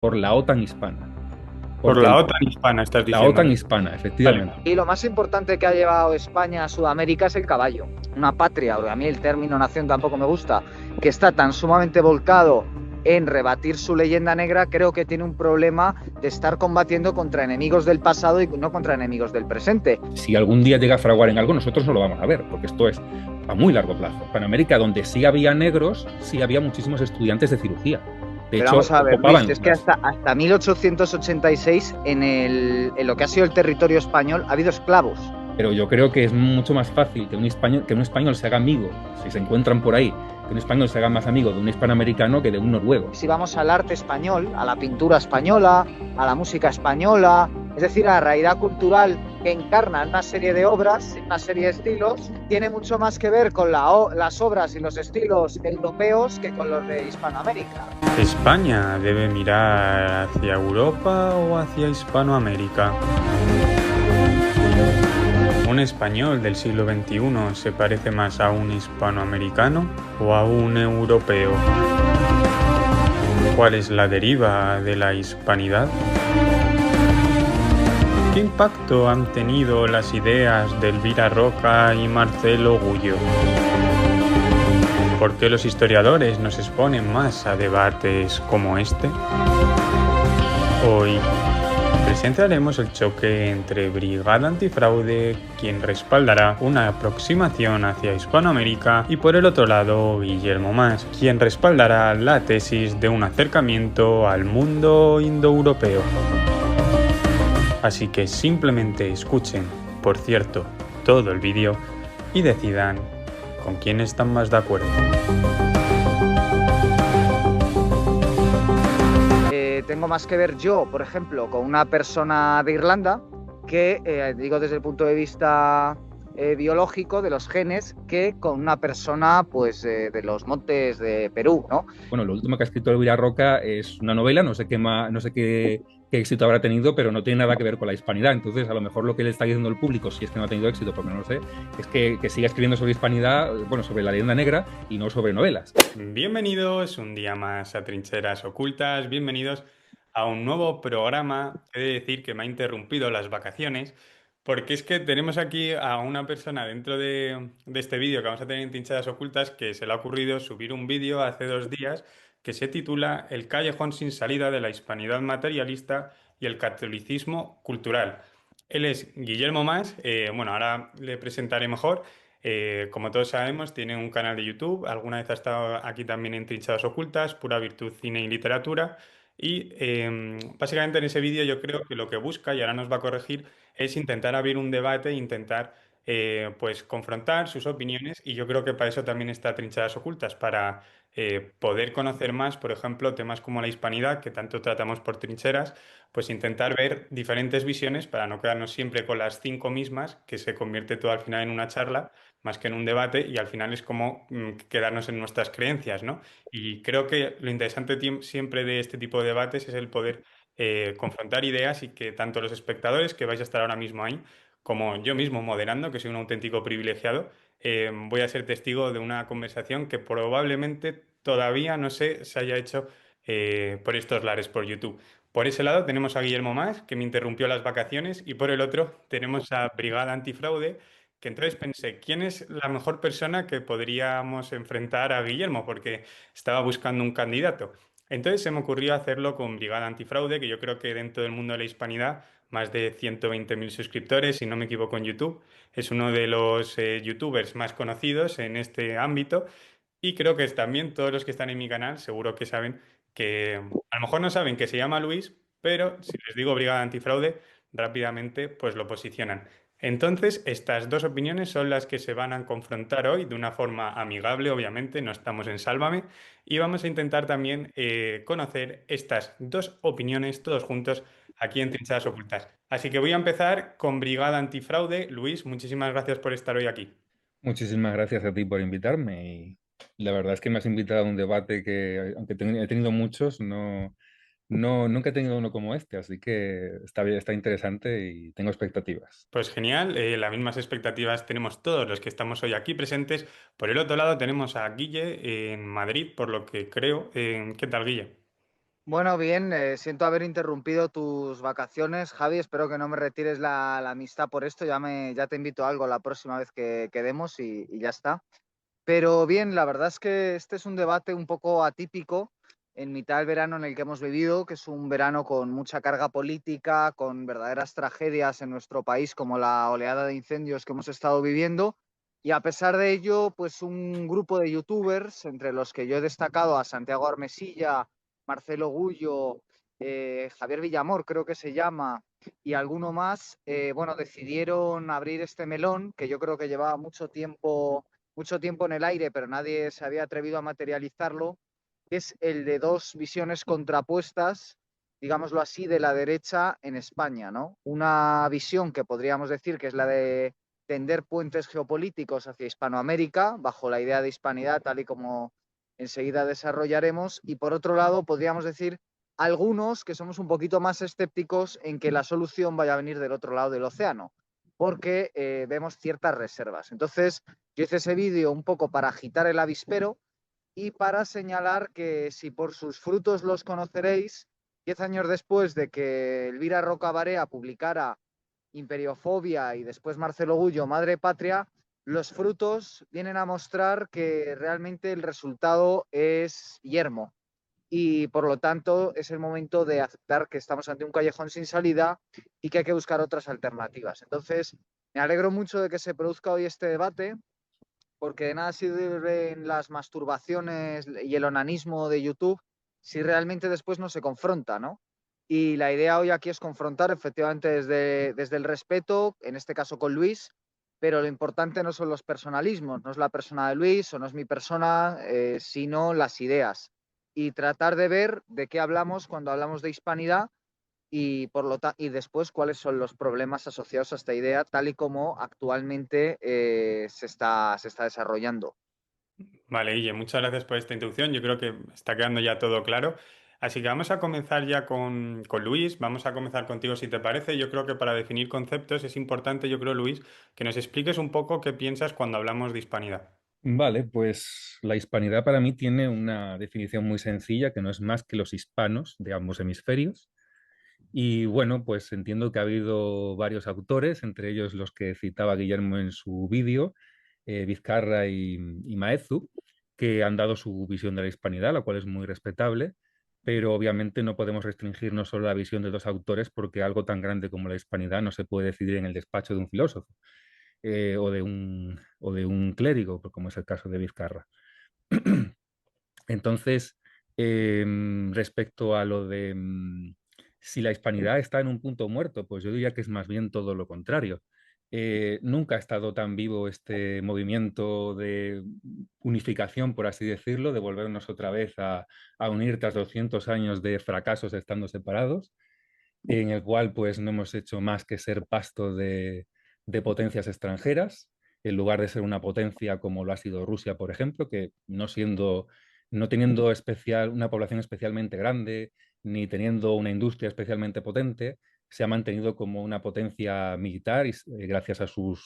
por la OTAN hispana. Por Porque la OTAN hispana, estás la diciendo, OTAN ¿no? hispana, Vale. efectivamente. Y lo más importante que ha llevado España a Sudamérica es el caballo. Una patria, porque a mí el término nación tampoco me gusta, que está tan sumamente volcado en rebatir su leyenda negra, creo que tiene un problema de estar combatiendo contra enemigos del pasado y no contra enemigos del presente. Si algún día llega a fraguar en algo, nosotros no lo vamos a ver, porque esto es a muy largo plazo. Para América, donde sí había negros, sí había muchísimos estudiantes de cirugía. De Pero hecho, vamos a ver, Luis, ocupaban es que las. hasta 1886 en lo que ha sido el territorio español ha habido esclavos. Pero yo creo que es mucho más fácil que un español se haga amigo, si se encuentran por ahí, que un español se haga más amigo de un hispanoamericano que de un noruego. Si vamos al arte español, a la pintura española, a la música española, es decir, a la realidad cultural que encarna una serie de obras, una serie de estilos, tiene mucho más que ver con las obras y los estilos europeos que con los de Hispanoamérica. ¿España debe mirar hacia Europa o hacia Hispanoamérica? ¿Un español del siglo XXI se parece más a un hispanoamericano o a un europeo? ¿Cuál es la deriva de la hispanidad? ¿Qué impacto han tenido las ideas de Elvira Roca y Marcelo Gullo? ¿Por qué los historiadores nos exponen más a debates como este? Hoy presentaremos el choque entre Brigada Antifraude, quien respaldará una aproximación hacia Hispanoamérica, y por el otro lado Guillermo Mas, quien respaldará la tesis de un acercamiento al mundo indoeuropeo. Así que simplemente escuchen, por cierto, todo el vídeo y decidan con quién están más de acuerdo. Tengo más que ver yo, por ejemplo, con una persona de Irlanda que, digo desde el punto de vista biológico de los genes, que con una persona pues de los montes de Perú, ¿no? Bueno, lo último que ha escrito Elvira Roca es una novela, no sé qué éxito habrá tenido, pero no tiene nada que ver con la hispanidad. Entonces, a lo mejor lo que le está diciendo el público, si es que no ha tenido éxito, porque no lo sé, es que siga escribiendo sobre hispanidad, bueno, sobre la leyenda negra y no sobre novelas. Bienvenidos un día más a Trincheras Ocultas, bienvenidos a un nuevo programa. He de decir que me ha interrumpido las vacaciones porque es que tenemos aquí a una persona dentro de este vídeo que vamos a tener en Trincheras Ocultas que se le ha ocurrido subir un vídeo hace 2 días que se titula El callejón sin salida de la hispanidad materialista y el catolicismo cultural. Él es Guillermo Mas, bueno, ahora le presentaré mejor. Como todos sabemos, tiene un canal de YouTube. Alguna vez ha estado aquí también en Trinchadas Ocultas, Pura Virtud, Cine y Literatura. Y básicamente en ese vídeo yo creo que lo que busca, y ahora nos va a corregir, es intentar abrir un debate, intentar pues confrontar sus opiniones. Y yo creo que para eso también está Trinchadas Ocultas, para poder conocer más, por ejemplo, temas como la hispanidad, que tanto tratamos por trincheras, pues intentar ver diferentes visiones para no quedarnos siempre con las cinco mismas, que se convierte todo al final en una charla más que en un debate y al final es como quedarnos en nuestras creencias, ¿no? Y creo que lo interesante siempre de este tipo de debates es el poder confrontar ideas y que tanto los espectadores, que vais a estar ahora mismo ahí, como yo mismo moderando, que soy un auténtico privilegiado, voy a ser testigo de una conversación que probablemente todavía no sé se haya hecho por estos lares por YouTube. Por ese lado tenemos a Guillermo Más, que me interrumpió las vacaciones, y por el otro tenemos a Brigada Antifraude, que entonces pensé, ¿quién es la mejor persona que podríamos enfrentar a Guillermo? Porque estaba buscando un candidato. Entonces se me ocurrió hacerlo con Brigada Antifraude, que yo creo que dentro del mundo de la hispanidad, más de 120.000 suscriptores, si no me equivoco en YouTube, es uno de los youtubers más conocidos en este ámbito. Y creo que también todos los que están en mi canal seguro que saben que a lo mejor no saben que se llama Luis, pero si les digo Brigada Antifraude, rápidamente pues lo posicionan. Entonces, estas dos opiniones son las que se van a confrontar hoy de una forma amigable, obviamente, no estamos en Sálvame, y vamos a intentar también conocer estas dos opiniones todos juntos aquí en Trinchadas Ocultas. Así que voy a empezar con Brigada Antifraude. Luis, muchísimas gracias por estar hoy aquí. Muchísimas gracias a ti por invitarme y la verdad es que me has invitado a un debate que, aunque he tenido muchos, nunca he tenido uno como este, así que está bien, está interesante y tengo expectativas. Pues genial, las mismas expectativas tenemos todos los que estamos hoy aquí presentes. Por el otro lado tenemos a Guille en Madrid, por lo que creo. ¿Qué tal, Guille? Bueno, bien, siento haber interrumpido tus vacaciones, Javi. Espero que no me retires la amistad por esto. Ya te invito a algo la próxima vez que quedemos y ya está. Pero bien, la verdad es que este es un debate un poco atípico en mitad del verano en el que hemos vivido, que es un verano con mucha carga política, con verdaderas tragedias en nuestro país, como la oleada de incendios que hemos estado viviendo. Y a pesar de ello, pues un grupo de youtubers, entre los que yo he destacado a Santiago Armesilla, Marcelo Gullo, Javier Villamor, creo que se llama, y alguno más, bueno, decidieron abrir este melón que yo creo que llevaba mucho tiempo en el aire, pero nadie se había atrevido a materializarlo, que es el de dos visiones contrapuestas, digámoslo así, de la derecha en España, ¿no? Una visión que podríamos decir que es la de tender puentes geopolíticos hacia Hispanoamérica, bajo la idea de hispanidad, tal y como enseguida desarrollaremos, y por otro lado, podríamos decir algunos que somos un poquito más escépticos en que la solución vaya a venir del otro lado del océano, porque vemos ciertas reservas. Entonces, yo hice ese vídeo un poco para agitar el avispero y para señalar que si por sus frutos los conoceréis, 10 años después de que Elvira Roca Barea publicara Imperiofobia y después Marcelo Gullo, Madre Patria, los frutos vienen a mostrar que realmente el resultado es yermo y por lo tanto es el momento de aceptar que estamos ante un callejón sin salida y que hay que buscar otras alternativas. Entonces, me alegro mucho de que se produzca hoy este debate porque de nada sirven las masturbaciones y el onanismo de YouTube si realmente después no se confronta, ¿no? Y la idea hoy aquí es confrontar efectivamente desde el respeto, en este caso con Luis, pero lo importante no son los personalismos, no es la persona de Luis o no es mi persona, sino las ideas. Y tratar de ver de qué hablamos cuando hablamos de hispanidad y, y después cuáles son los problemas asociados a esta idea tal y como actualmente se está desarrollando. Vale, Guille, muchas gracias por esta introducción. Yo creo que está quedando ya todo claro. Así que vamos a comenzar ya con Luis. Vamos a comenzar contigo si te parece. Yo creo que para definir conceptos es importante, yo creo, Luis, que nos expliques un poco qué piensas cuando hablamos de hispanidad. Vale, pues la hispanidad para mí tiene una definición muy sencilla, que no es más que los hispanos de ambos hemisferios. Y bueno, pues entiendo que ha habido varios autores, entre ellos los que citaba Guillermo en su vídeo, Vizcarra y Maeztu, que han dado su visión de la hispanidad, la cual es muy respetable, pero obviamente no podemos restringirnos solo a la visión de dos autores porque algo tan grande como la hispanidad no se puede decidir en el despacho de un filósofo o de un clérigo, como es el caso de Vizcarra. Entonces, respecto a lo de si la hispanidad está en un punto muerto, pues yo diría que es más bien todo lo contrario. Nunca ha estado tan vivo este movimiento de unificación, por así decirlo, de volvernos otra vez a unir tras 200 años de fracasos estando separados, en el cual pues no hemos hecho más que ser pasto de potencias extranjeras, en lugar de ser una potencia como lo ha sido Rusia, por ejemplo, que no teniendo una población especialmente grande, ni teniendo una industria especialmente potente, se ha mantenido como una potencia militar y, gracias a su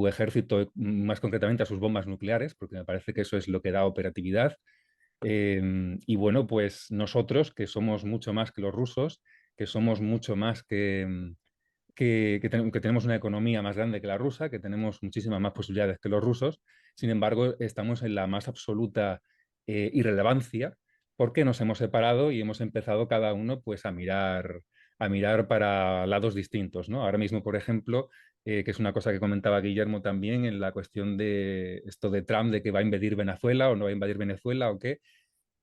ejército, más concretamente a sus bombas nucleares, porque me parece que eso es lo que da operatividad. Y bueno, pues nosotros, que somos mucho más que los rusos, que somos mucho más que tenemos una economía más grande que la rusa, que tenemos muchísimas más posibilidades que los rusos. Sin embargo, estamos en la más absoluta irrelevancia porque nos hemos separado y hemos empezado cada uno pues a mirar para lados distintos, ¿no? Ahora mismo, por ejemplo, que es una cosa que comentaba Guillermo también en la cuestión de esto de Trump, de que va a invadir Venezuela o no va a invadir Venezuela o qué.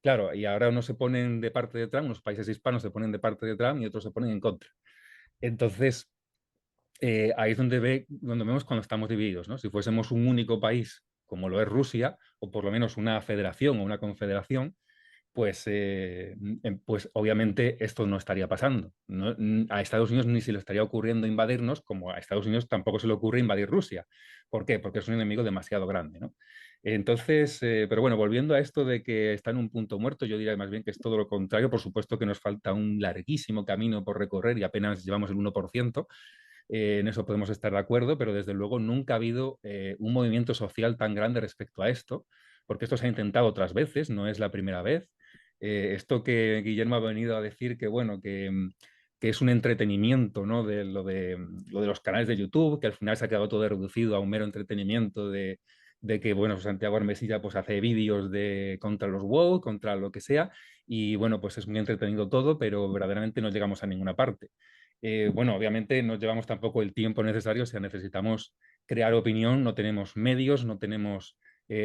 Claro, y ahora unos se ponen de parte de Trump, unos países hispanos se ponen de parte de Trump y otros se ponen en contra. Entonces, ahí es donde vemos cuando estamos divididos, ¿no? Si fuésemos un único país, como lo es Rusia, o por lo menos una federación o una confederación, pues obviamente esto no estaría pasando. A Estados Unidos ni se le estaría ocurriendo invadirnos, como a Estados Unidos tampoco se le ocurre invadir Rusia. ¿Por qué? Porque es un enemigo demasiado grande, ¿no? Entonces, pero bueno, volviendo a esto de que está en un punto muerto, yo diría más bien que es todo lo contrario. Por supuesto que nos falta un larguísimo camino por recorrer y apenas llevamos el 1%. En eso podemos estar de acuerdo, pero desde luego nunca ha habido un movimiento social tan grande respecto a esto, porque esto se ha intentado otras veces, no es la primera vez. esto que Guillermo ha venido a decir, que bueno, que es un entretenimiento, ¿no? De lo de los canales de YouTube, que al final se ha quedado todo reducido a un mero entretenimiento de que, bueno, Santiago Armesilla pues hace vídeos contra los WoW, contra lo que sea, y bueno, pues es muy entretenido todo, pero verdaderamente no llegamos a ninguna parte. Bueno, obviamente no llevamos tampoco el tiempo necesario, o sea, necesitamos crear opinión, no tenemos medios, no tenemos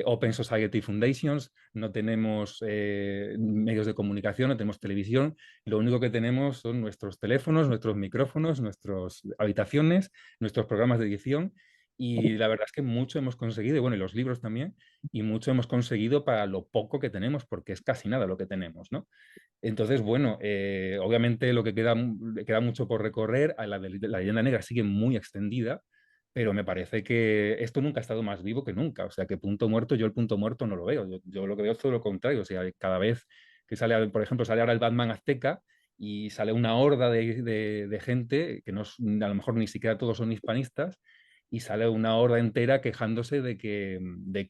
Open Society Foundations, no tenemos medios de comunicación, no tenemos televisión, lo único que tenemos son nuestros teléfonos, nuestros micrófonos, nuestras habitaciones, nuestros programas de edición y la verdad es que mucho hemos conseguido, y bueno, y los libros también, y mucho hemos conseguido para lo poco que tenemos, porque es casi nada lo que tenemos, ¿no? Entonces, bueno, obviamente lo que queda mucho por recorrer, la leyenda negra sigue muy extendida, pero me parece que esto nunca ha estado más vivo que nunca. O sea, que punto muerto, yo el punto muerto no lo veo. Yo lo que veo es todo lo contrario. O sea, cada vez que sale, por ejemplo, sale ahora el Batman Azteca y sale una horda de gente, que no, a lo mejor ni siquiera todos son hispanistas, y sale una horda entera quejándose de que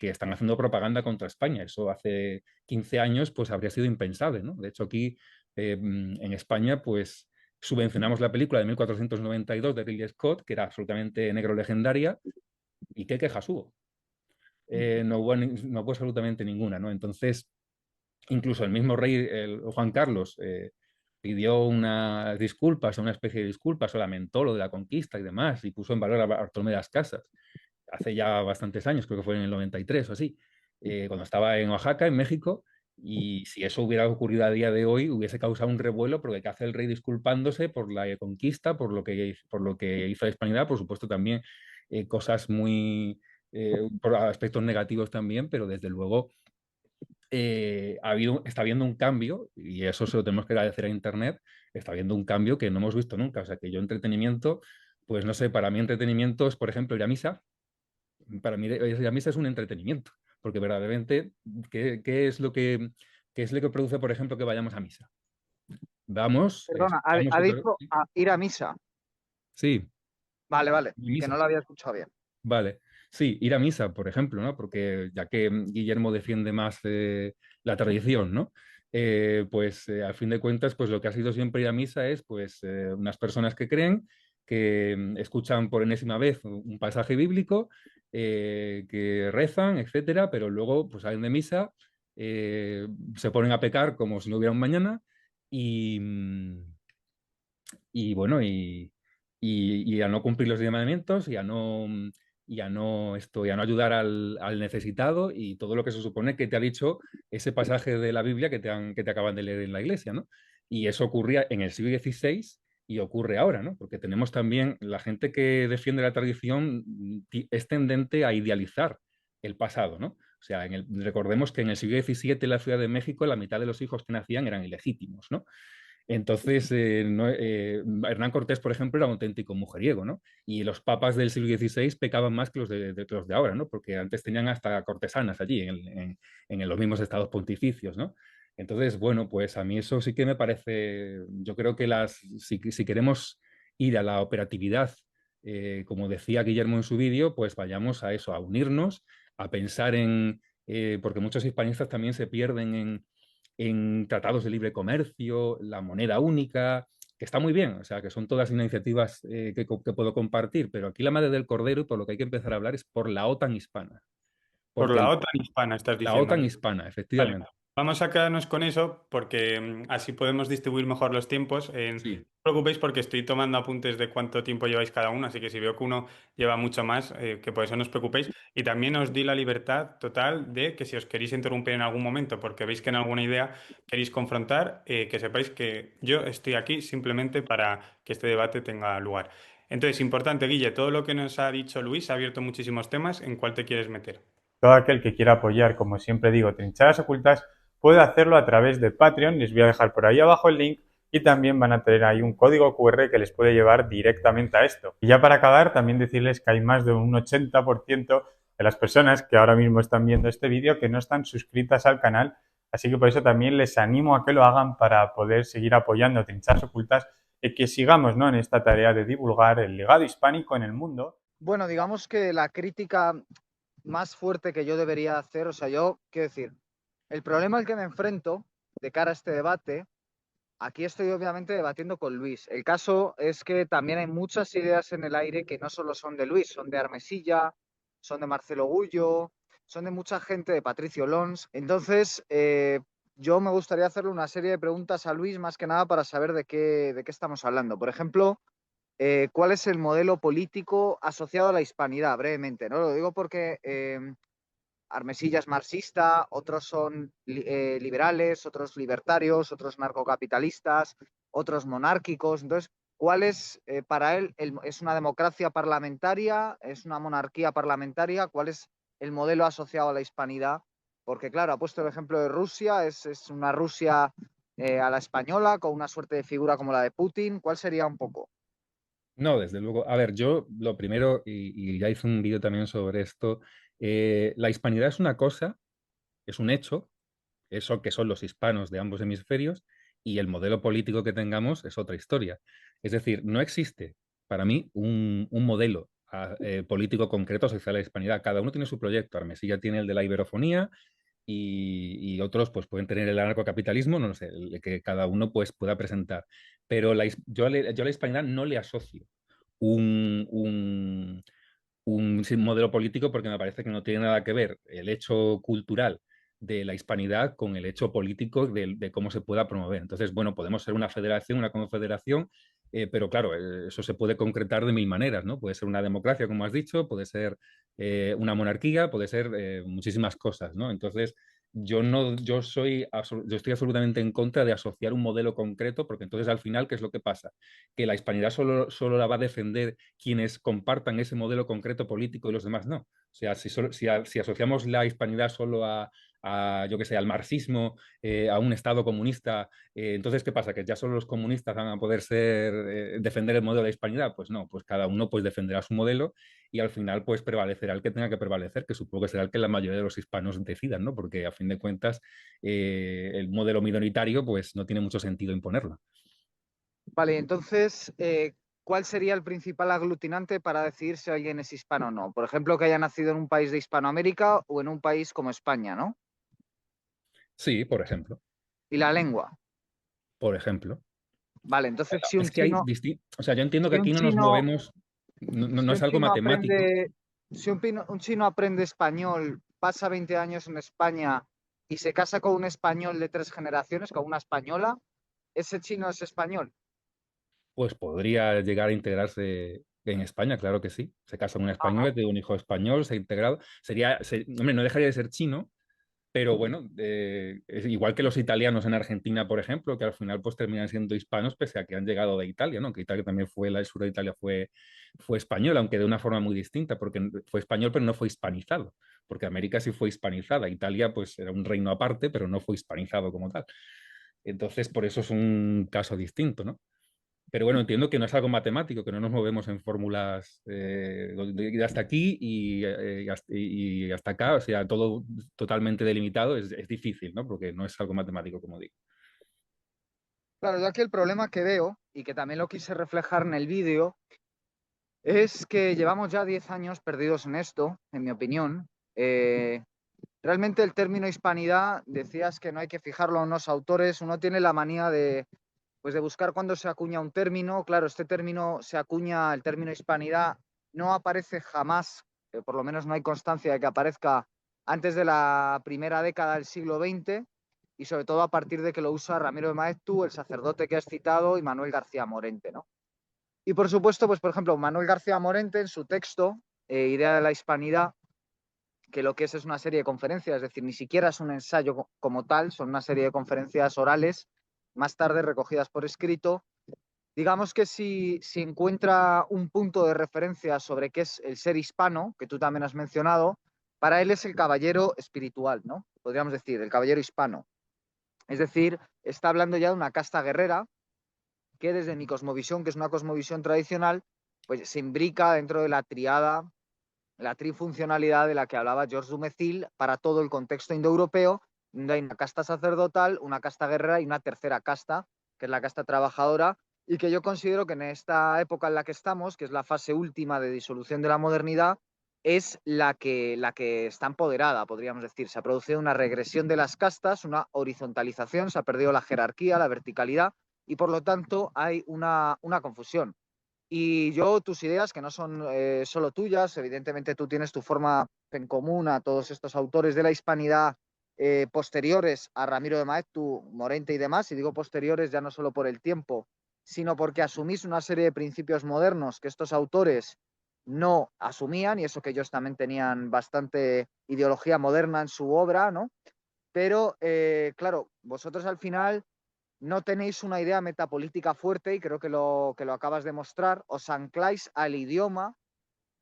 están haciendo propaganda contra España. Eso hace 15 años pues habría sido impensable, ¿no? De hecho, aquí en España, pues subvencionamos la película de 1492 de Ridley Scott, que era absolutamente negro legendaria, y qué quejas hubo. No hubo absolutamente ninguna, ¿no? Entonces, incluso el mismo rey, Juan Carlos, pidió unas disculpas, una especie de disculpas, o lamentó lo de la conquista y demás, y puso en valor a Bartolomé de las Casas, hace ya bastantes años, creo que fue en el 93 o así, cuando estaba en Oaxaca, en México, y si eso hubiera ocurrido a día de hoy, hubiese causado un revuelo, porque ¿qué hace el rey disculpándose por la conquista, por lo que hizo la hispanidad? Por supuesto también cosas por aspectos negativos también, pero desde luego está habiendo un cambio, y eso se lo tenemos que agradecer a Internet, está habiendo un cambio que no hemos visto nunca. O sea, que yo entretenimiento, pues no sé, para mí entretenimiento es, por ejemplo, ir a misa. Para mí ir a misa es un entretenimiento, porque verdaderamente, ¿qué es lo qué es lo que produce, por ejemplo, que vayamos a misa? Vamos, Perdona, escuchamos ha otra... dicho a ir a misa. Sí, Vale, vale, que misa. no lo había escuchado bien. Vale, sí, ir a misa, por ejemplo, ¿no? Porque ya que Guillermo defiende más la tradición, ¿no? Pues al fin de cuentas, pues lo que ha sido siempre ir a misa es pues unas personas que creen, que escuchan por enésima vez un pasaje bíblico, que rezan, etcétera, pero luego pues salen de misa, se ponen a pecar como si no hubiera un mañana y, y bueno, y a no cumplir los 10 mandamientos y a no ayudar al necesitado y todo lo que se supone que te ha dicho ese pasaje de la Biblia que te acaban de leer en la iglesia, ¿no? Y eso ocurría en el siglo XVI y ocurre ahora, ¿no? Porque tenemos también la gente que defiende la tradición es tendente a idealizar el pasado, ¿no? O sea, recordemos que en el siglo XVII en la Ciudad de México la mitad de los hijos que nacían eran ilegítimos, ¿no? Entonces, Hernán Cortés, por ejemplo, era un auténtico mujeriego, ¿no? Y los papas del siglo XVI pecaban más que que los de ahora, ¿no? Porque antes tenían hasta cortesanas allí, en los mismos estados pontificios, ¿no? Entonces, bueno, pues a mí eso sí que me parece, yo creo que si queremos ir a la operatividad, como decía Guillermo en su vídeo, pues vayamos a eso, a unirnos, a pensar porque muchos hispanistas también se pierden en tratados de libre comercio, la moneda única, que está muy bien, o sea, que son todas iniciativas que puedo compartir, pero aquí la madre del cordero y por lo que hay que empezar a hablar es por la OTAN hispana, Por porque la OTAN hispana, estás la diciendo, OTAN ¿no? hispana, Vale, efectivamente. vamos a quedarnos con eso porque así podemos distribuir mejor los tiempos. No Sí, os preocupéis porque estoy tomando apuntes de cuánto tiempo lleváis cada uno, así que si veo que uno lleva mucho más, que por eso no os preocupéis. Y también os di la libertad total de que si os queréis interrumpir en algún momento porque veis que en alguna idea queréis confrontar, que sepáis que yo estoy aquí simplemente para que este debate tenga lugar. Entonces, importante, Guille, todo lo que nos ha dicho Luis ha abierto muchísimos temas. ¿En cuál te quieres meter? Todo aquel que quiera apoyar, como siempre digo, Trincheras Ocultas, puede hacerlo a través de Patreon. Les voy a dejar por ahí abajo el link y también van a tener ahí un código QR que les puede llevar directamente a esto. Y ya para acabar, también decirles que hay más de un 80% de las personas que ahora mismo están viendo este vídeo que no están suscritas al canal, así que por eso también les animo a que lo hagan para poder seguir apoyando Trincheras Ocultas y que sigamos, ¿no?, en esta tarea de divulgar el legado hispánico en el mundo. Bueno, digamos que la crítica más fuerte que yo debería hacer, o sea, yo, quiero decir, el problema al que me enfrento de cara a este debate, aquí estoy obviamente debatiendo con Luis. El caso es que también hay muchas ideas en el aire que no solo son de Luis, son de Armesilla, son de Marcelo Gullo, son de mucha gente, de Patricio Lons. Entonces, yo me gustaría hacerle una serie de preguntas a Luis, más que nada para saber de qué estamos hablando. Por ejemplo, ¿cuál es el modelo político asociado a la hispanidad? Brevemente, ¿no? Lo digo porque Armesilla es marxista, otros son liberales, otros libertarios, otros narcocapitalistas, otros monárquicos. Entonces, ¿cuál es para él? ¿Es una democracia parlamentaria? ¿Es una monarquía parlamentaria? ¿Cuál es el modelo asociado a la hispanidad? Porque, claro, ha puesto el ejemplo de Rusia, es una Rusia a la española, con una suerte de figura como la de Putin. ¿Cuál sería un poco? No, desde luego. A ver, yo lo primero, y ya hice un vídeo también sobre esto, la hispanidad es una cosa, es un hecho, eso que son los hispanos de ambos hemisferios, y el modelo político que tengamos es otra historia. Es decir, no existe para mí un modelo político concreto social de la hispanidad. Cada uno tiene su proyecto. Armesilla tiene el de la iberofonía y otros pues pueden tener el anarcocapitalismo, no lo sé, el que cada uno pues pueda presentar. Pero yo a la hispanidad no le asocio un, un, un modelo político porque me parece que no tiene nada que ver el hecho cultural de la hispanidad con el hecho político de cómo se pueda promover. Entonces, bueno, podemos ser una federación, una confederación, pero claro, eso se puede concretar de mil maneras, ¿no? Puede ser una democracia, como has dicho, puede ser una monarquía, puede ser muchísimas cosas, ¿no? Entonces, yo no, yo estoy absolutamente en contra de asociar un modelo concreto, porque entonces al final, ¿qué es lo que pasa? Que la hispanidad solo la va a defender quienes compartan ese modelo concreto político y los demás no. O sea, si asociamos la hispanidad solo yo que sé, al marxismo, a un Estado comunista, entonces, ¿qué pasa? ¿Que ya solo los comunistas van a poder defender el modelo de la hispanidad? Pues no, pues cada uno pues defenderá su modelo y al final pues prevalecerá el que tenga que prevalecer, que supongo que será el que la mayoría de los hispanos decidan, ¿no? Porque a fin de cuentas el modelo minoritario pues no tiene mucho sentido imponerlo. Vale, entonces, ¿cuál sería el principal aglutinante para decidir si alguien es hispano o no? Por ejemplo, que haya nacido en un país de Hispanoamérica o en un país como España, ¿no? Sí, por ejemplo, Y la lengua. por ejemplo. Vale, entonces Es que o sea, yo entiendo que si un aquí no nos chino, movemos, no si es un algo chino matemático. aprende, si un chino aprende español, pasa 20 años en España y se casa con un español de 3 generaciones, con una española, ese chino es español. Pues podría llegar a integrarse en España, claro que sí. Se casa con un Ajá. español, tiene un hijo español, se ha integrado. Hombre, no dejaría de ser chino, pero bueno, es igual que los italianos en Argentina, por ejemplo, que al final pues terminan siendo hispanos pese a que han llegado de Italia, ¿no? Que Italia también el sur de Italia fue español, aunque de una forma muy distinta, porque fue español, pero no fue hispanizado, porque América sí fue hispanizada. Italia pues era un reino aparte, pero no fue hispanizado como tal. Entonces, por eso es un caso distinto, ¿no? Pero bueno, entiendo que no es algo matemático, que no nos movemos en fórmulas de hasta aquí y hasta acá, o sea, todo totalmente delimitado es difícil, ¿no? Porque no es algo matemático, como digo. Claro, yo aquí el problema que veo, y que también lo quise reflejar en el vídeo, es que llevamos ya 10 años perdidos en esto, en mi opinión. Realmente el término hispanidad, decías que no hay que fijarlo a unos autores, uno tiene la manía de, pues de buscar cuándo se acuña un término. Claro, este término se acuña, el término hispanidad no aparece jamás, por lo menos no hay constancia de que aparezca antes de la primera década del siglo XX y sobre todo a partir de que lo usa Ramiro de Maeztu, el sacerdote que has citado, y Manuel García Morente, ¿no? Y por supuesto, pues por ejemplo, Manuel García Morente en su texto, Idea de la Hispanidad, que lo que es una serie de conferencias, es decir, ni siquiera es un ensayo como tal, son una serie de conferencias orales, más tarde recogidas por escrito. Digamos que si encuentra un punto de referencia sobre qué es el ser hispano, que tú también has mencionado, para él es el caballero espiritual, ¿no? Podríamos decir, el caballero hispano. Es decir, está hablando ya de una casta guerrera que desde mi cosmovisión, que es una cosmovisión tradicional, pues se imbrica dentro de la triada, la trifuncionalidad de la que hablaba Georges Dumézil para todo el contexto indoeuropeo, donde hay una casta sacerdotal, una casta guerrera y una tercera casta, que es la casta trabajadora, y que yo considero que en esta época en la que estamos, que es la fase última de disolución de la modernidad, es la que está empoderada, podríamos decir. Se ha producido una regresión de las castas, una horizontalización, se ha perdido la jerarquía, la verticalidad y por lo tanto hay una confusión. Y yo, tus ideas, que no son solo tuyas, evidentemente tú tienes tu forma en común a todos estos autores de la hispanidad posteriores a Ramiro de Maeztu, Morente y demás, y digo posteriores ya no solo por el tiempo, sino porque asumís una serie de principios modernos que estos autores no asumían, y eso que ellos también tenían bastante ideología moderna en su obra, ¿no? Pero, claro, vosotros al final no tenéis una idea metapolítica fuerte y creo que lo acabas de mostrar, os ancláis al idioma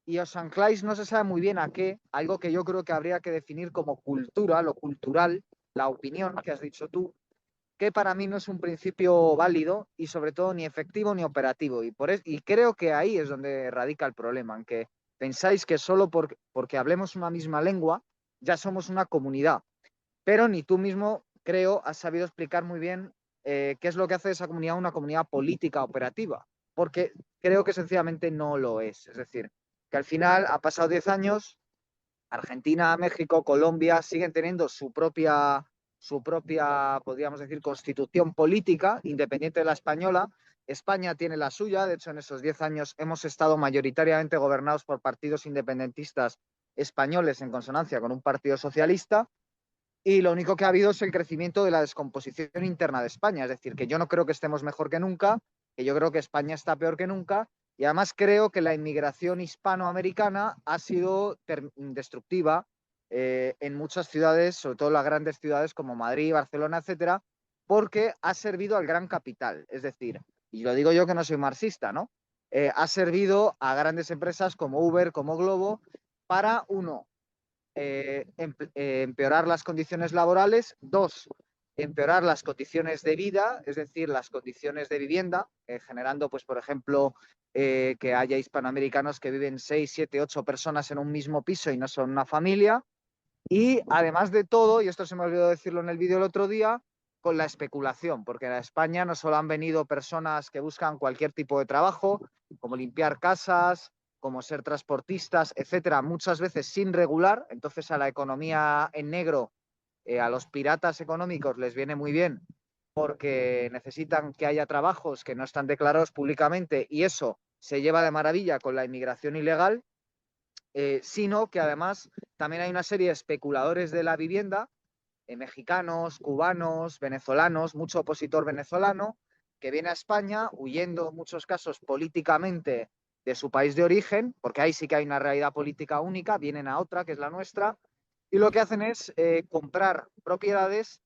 y os ancláis no se sabe muy bien a qué, algo que yo creo que habría que definir como cultura, lo cultural, la opinión que has dicho tú, que para mí no es un principio válido y sobre todo ni efectivo ni operativo. Y creo que ahí es donde radica el problema, en que pensáis que solo porque hablemos una misma lengua ya somos una comunidad, pero ni tú mismo, creo, has sabido explicar muy bien qué es lo que hace de esa comunidad una comunidad política operativa, porque creo que sencillamente no lo es. Es decir, que al final ha pasado 10 años, Argentina, México, Colombia siguen teniendo su propia, podríamos decir, constitución política, independiente de la española. España tiene la suya, de hecho en esos 10 años hemos estado mayoritariamente gobernados por partidos independentistas españoles en consonancia con un partido socialista, y lo único que ha habido es el crecimiento de la descomposición interna de España. Es decir, que yo no creo que estemos mejor que nunca, que yo creo que España está peor que nunca. Y además creo que la inmigración hispanoamericana ha sido destructiva en muchas ciudades, sobre todo en las grandes ciudades como Madrid, Barcelona, etcétera, porque ha servido al gran capital. Es decir, y lo digo yo que no soy marxista, ¿no? Ha servido a grandes empresas como Uber, como Globo, para, uno, empeorar las condiciones laborales, dos, empeorar las condiciones de vida, es decir, las condiciones de vivienda, generando, pues, por ejemplo, que haya hispanoamericanos que viven 6, 7, 8 personas en un mismo piso y no son una familia. Y además de todo, y esto se me olvidó decirlo en el vídeo el otro día, con la especulación, porque en España no solo han venido personas que buscan cualquier tipo de trabajo, como limpiar casas, como ser transportistas, etcétera, muchas veces sin regular. Entonces a la economía en negro, a los piratas económicos les viene muy bien porque necesitan que haya trabajos que no están declarados públicamente y eso se lleva de maravilla con la inmigración ilegal, sino que además también hay una serie de especuladores de la vivienda, mexicanos, cubanos, venezolanos, mucho opositor venezolano, que viene a España huyendo en muchos casos políticamente de su país de origen, porque ahí sí que hay una realidad política única, vienen a otra, que es la nuestra, y lo que hacen es comprar propiedades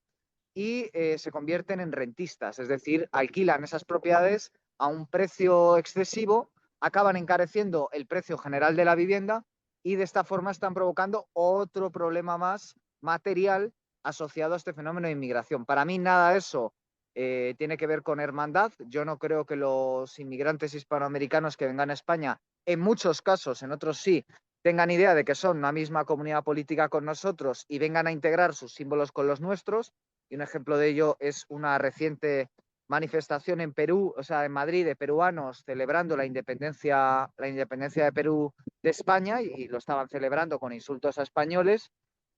y se convierten en rentistas, es decir, alquilan esas propiedades a un precio excesivo, acaban encareciendo el precio general de la vivienda y de esta forma están provocando otro problema más material asociado a este fenómeno de inmigración. Para mí nada de eso tiene que ver con hermandad. Yo no creo que los inmigrantes hispanoamericanos que vengan a España, en muchos casos, en otros sí, tengan idea de que son una misma comunidad política con nosotros y vengan a integrar sus símbolos con los nuestros. Y un ejemplo de ello es una reciente manifestación en Perú, o sea, en Madrid, de peruanos celebrando la independencia de Perú de España, y lo estaban celebrando con insultos a españoles.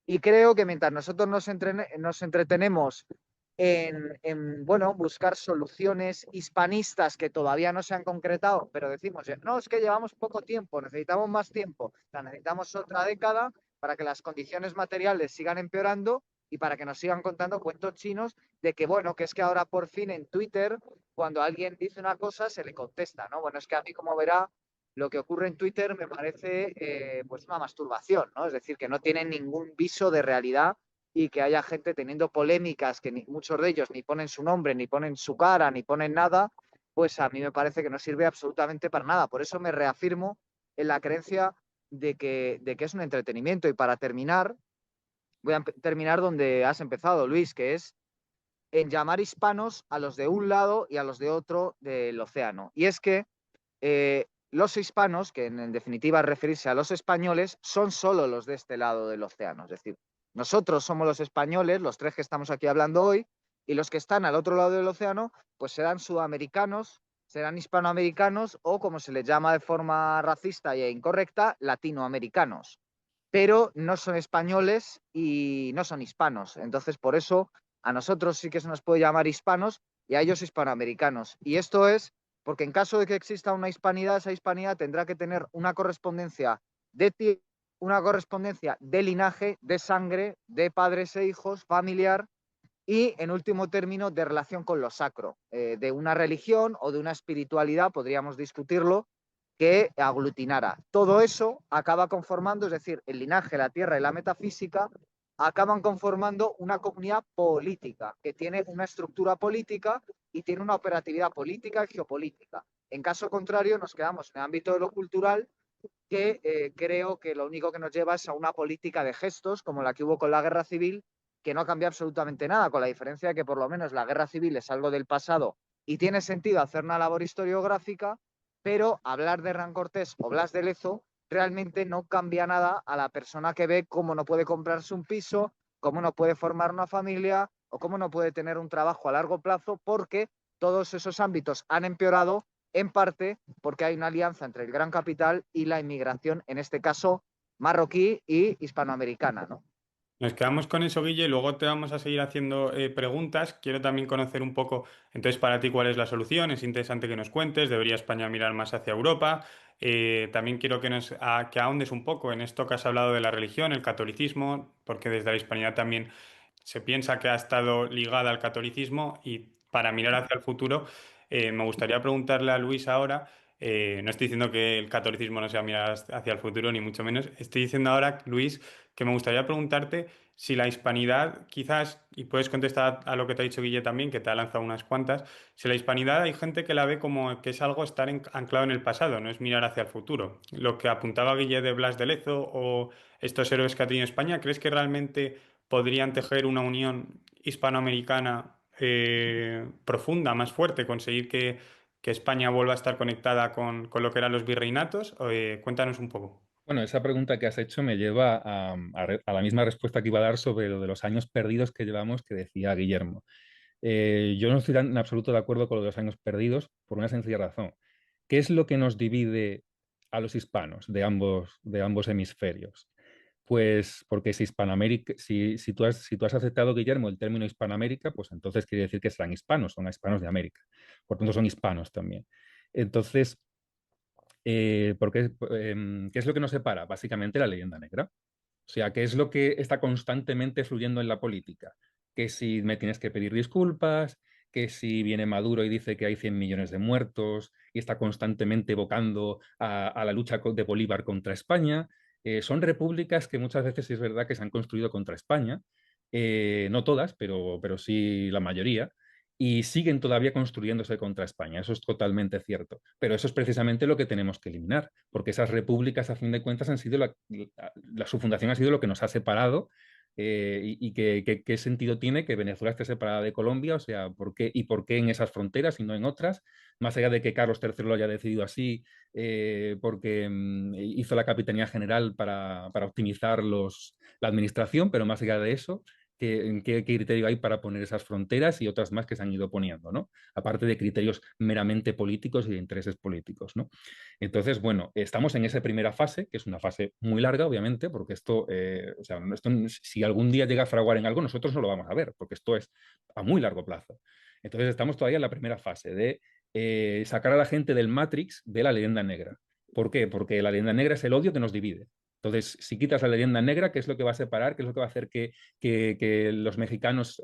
Y creo que mientras nosotros nos entretenemos bueno, buscar soluciones hispanistas que todavía no se han concretado, pero decimos, no, es que llevamos poco tiempo, necesitamos más tiempo, o sea, necesitamos otra década para que las condiciones materiales sigan empeorando y para que nos sigan contando cuentos chinos de que, bueno, que es que ahora por fin en Twitter, cuando alguien dice una cosa, se le contesta, ¿no? Bueno, es que a mí, como verá, lo que ocurre en Twitter me parece pues una masturbación, ¿no? Es decir, que no tiene ningún viso de realidad y que haya gente teniendo polémicas que muchos de ellos ni ponen su nombre, ni ponen su cara, ni ponen nada, pues a mí me parece que no sirve absolutamente para nada. Por eso me reafirmo en la creencia de que es un entretenimiento. Y para terminar, voy a terminar donde has empezado, Luis, que es en llamar hispanos a los de un lado y a los de otro del océano. Y es que los hispanos, que en definitiva referirse a los españoles, son solo los de este lado del océano. Es decir, nosotros somos los españoles, los tres que estamos aquí hablando hoy, y los que están al otro lado del océano, pues serán sudamericanos, serán hispanoamericanos o, como se les llama de forma racista e incorrecta, latinoamericanos. Pero no son españoles y no son hispanos. Entonces, por eso a nosotros sí que se nos puede llamar hispanos y a ellos hispanoamericanos. Y esto es porque en caso de que exista una hispanidad, esa hispanidad tendrá que tener una correspondencia de, una correspondencia de linaje, de sangre, de padres e hijos, familiar y, en último término, de relación con lo sacro, de una religión o de una espiritualidad, podríamos discutirlo, que aglutinara. Todo eso acaba conformando, es decir, el linaje, la tierra y la metafísica acaban conformando una comunidad política que tiene una estructura política y tiene una operatividad política y geopolítica. En caso contrario, nos quedamos en el ámbito de lo cultural, que creo que lo único que nos lleva es a una política de gestos, como la que hubo con la guerra civil, que no cambia absolutamente nada, con la diferencia de que por lo menos la guerra civil es algo del pasado y tiene sentido hacer una labor historiográfica, pero hablar de Hernán Cortés o Blas de Lezo realmente no cambia nada a la persona que ve cómo no puede comprarse un piso, cómo no puede formar una familia o cómo no puede tener un trabajo a largo plazo, porque todos esos ámbitos han empeorado en parte porque hay una alianza entre el gran capital y la inmigración, en este caso marroquí y hispanoamericana, ¿no? Nos quedamos con eso, Guille, y luego te vamos a seguir haciendo preguntas. Quiero también conocer un poco, entonces, para ti, cuál es la solución. Es interesante que nos cuentes. ¿Debería España mirar más hacia Europa? También quiero que ahondes un poco en esto que has hablado de la religión, el catolicismo, porque desde la hispanidad también se piensa que ha estado ligada al catolicismo y para mirar hacia el futuro, me gustaría preguntarle a Luis ahora, no estoy diciendo que el catolicismo no sea mirar hacia el futuro, ni mucho menos, estoy diciendo ahora, Luis, que me gustaría preguntarte si la hispanidad, quizás, y puedes contestar a lo que te ha dicho Guille también, que te ha lanzado unas cuantas, si la hispanidad hay gente que la ve como que es algo estar anclado en el pasado, no es mirar hacia el futuro. Lo que apuntaba Guille de Blas de Lezo o estos héroes que ha tenido España, ¿crees que realmente podrían tejer una unión hispanoamericana profunda, más fuerte, conseguir que España vuelva a estar conectada con lo que eran los virreinatos? Cuéntanos un poco. Bueno, esa pregunta que has hecho me lleva a la misma respuesta que iba a dar sobre lo de los años perdidos que llevamos, que decía Guillermo. Yo no estoy en absoluto de acuerdo con lo de los años perdidos por una sencilla razón. ¿Qué es lo que nos divide a los hispanos de ambos hemisferios? Pues porque si Hispanoamérica, si tú has aceptado, Guillermo, el término Hispanoamérica, pues entonces quiere decir que serán hispanos, son hispanos de América. Por tanto, son hispanos también. Entonces, ¿qué es lo que nos separa? Básicamente la leyenda negra. O sea, ¿qué es lo que está constantemente fluyendo en la política? Que si me tienes que pedir disculpas, que si viene Maduro y dice que hay 100 millones de muertos y está constantemente evocando a la lucha de Bolívar contra España. Son repúblicas que muchas veces es verdad que se han construido contra España, no todas, pero sí la mayoría, y siguen todavía construyéndose contra España. Eso es totalmente cierto. Pero eso es precisamente lo que tenemos que eliminar, porque esas repúblicas, a fin de cuentas, han sido su fundación ha sido lo que nos ha separado. Y qué sentido tiene que Venezuela esté separada de Colombia, o sea, por qué en esas fronteras y no en otras, más allá de que Carlos III lo haya decidido así, porque hizo la Capitanía General para optimizar la administración, pero más allá de eso, qué criterio hay para poner esas fronteras y otras más que se han ido poniendo, ¿no? Aparte de criterios meramente políticos y de intereses políticos, ¿no? Entonces, bueno, estamos en esa primera fase, que es una fase muy larga, obviamente, porque o sea, si algún día llega a fraguar en algo, nosotros no lo vamos a ver, porque esto es a muy largo plazo. Entonces, estamos todavía en la primera fase de sacar a la gente del Matrix de la leyenda negra. ¿Por qué? Porque la leyenda negra es el odio que nos divide. Entonces, si quitas la leyenda negra, ¿qué es lo que va a separar? ¿Qué es lo que va a hacer que los mexicanos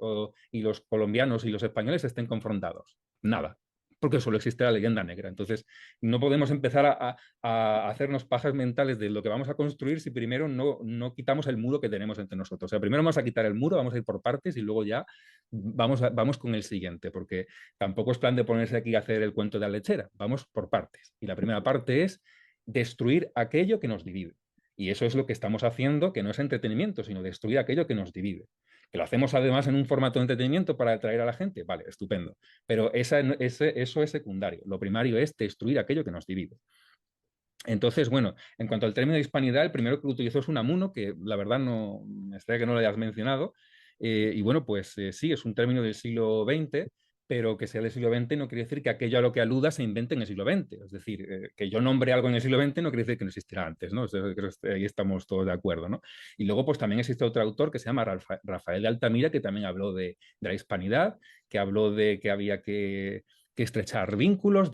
y los colombianos y los españoles estén confrontados? Nada, porque solo existe la leyenda negra. Entonces, no podemos empezar a hacernos pajas mentales de lo que vamos a construir si primero no quitamos el muro que tenemos entre nosotros. O sea, primero vamos a quitar el muro, vamos a ir por partes y luego ya vamos con el siguiente, porque tampoco es plan de ponerse aquí a hacer el cuento de la lechera, vamos por partes. Y la primera parte es destruir aquello que nos divide. Y eso es lo que estamos haciendo, que no es entretenimiento, sino destruir aquello que nos divide. Que lo hacemos además en un formato de entretenimiento para atraer a la gente, vale, estupendo. Pero eso es secundario. Lo primario es destruir aquello que nos divide. Entonces, bueno, en cuanto al término de hispanidad, el primero que lo utilizó es Unamuno, que la verdad no me extraña que no lo hayas mencionado. Y bueno, pues sí, es un término del siglo XX, pero que sea del siglo XX no quiere decir que aquello a lo que aluda se invente en el siglo XX. Es decir, que yo nombre algo en el siglo XX no quiere decir que no existiera antes, ¿no? O sea, creo que ahí estamos todos de acuerdo, ¿no? Y luego, pues también existe otro autor que se llama Rafael de Altamira, que también habló de la hispanidad, que habló de que había que estrechar vínculos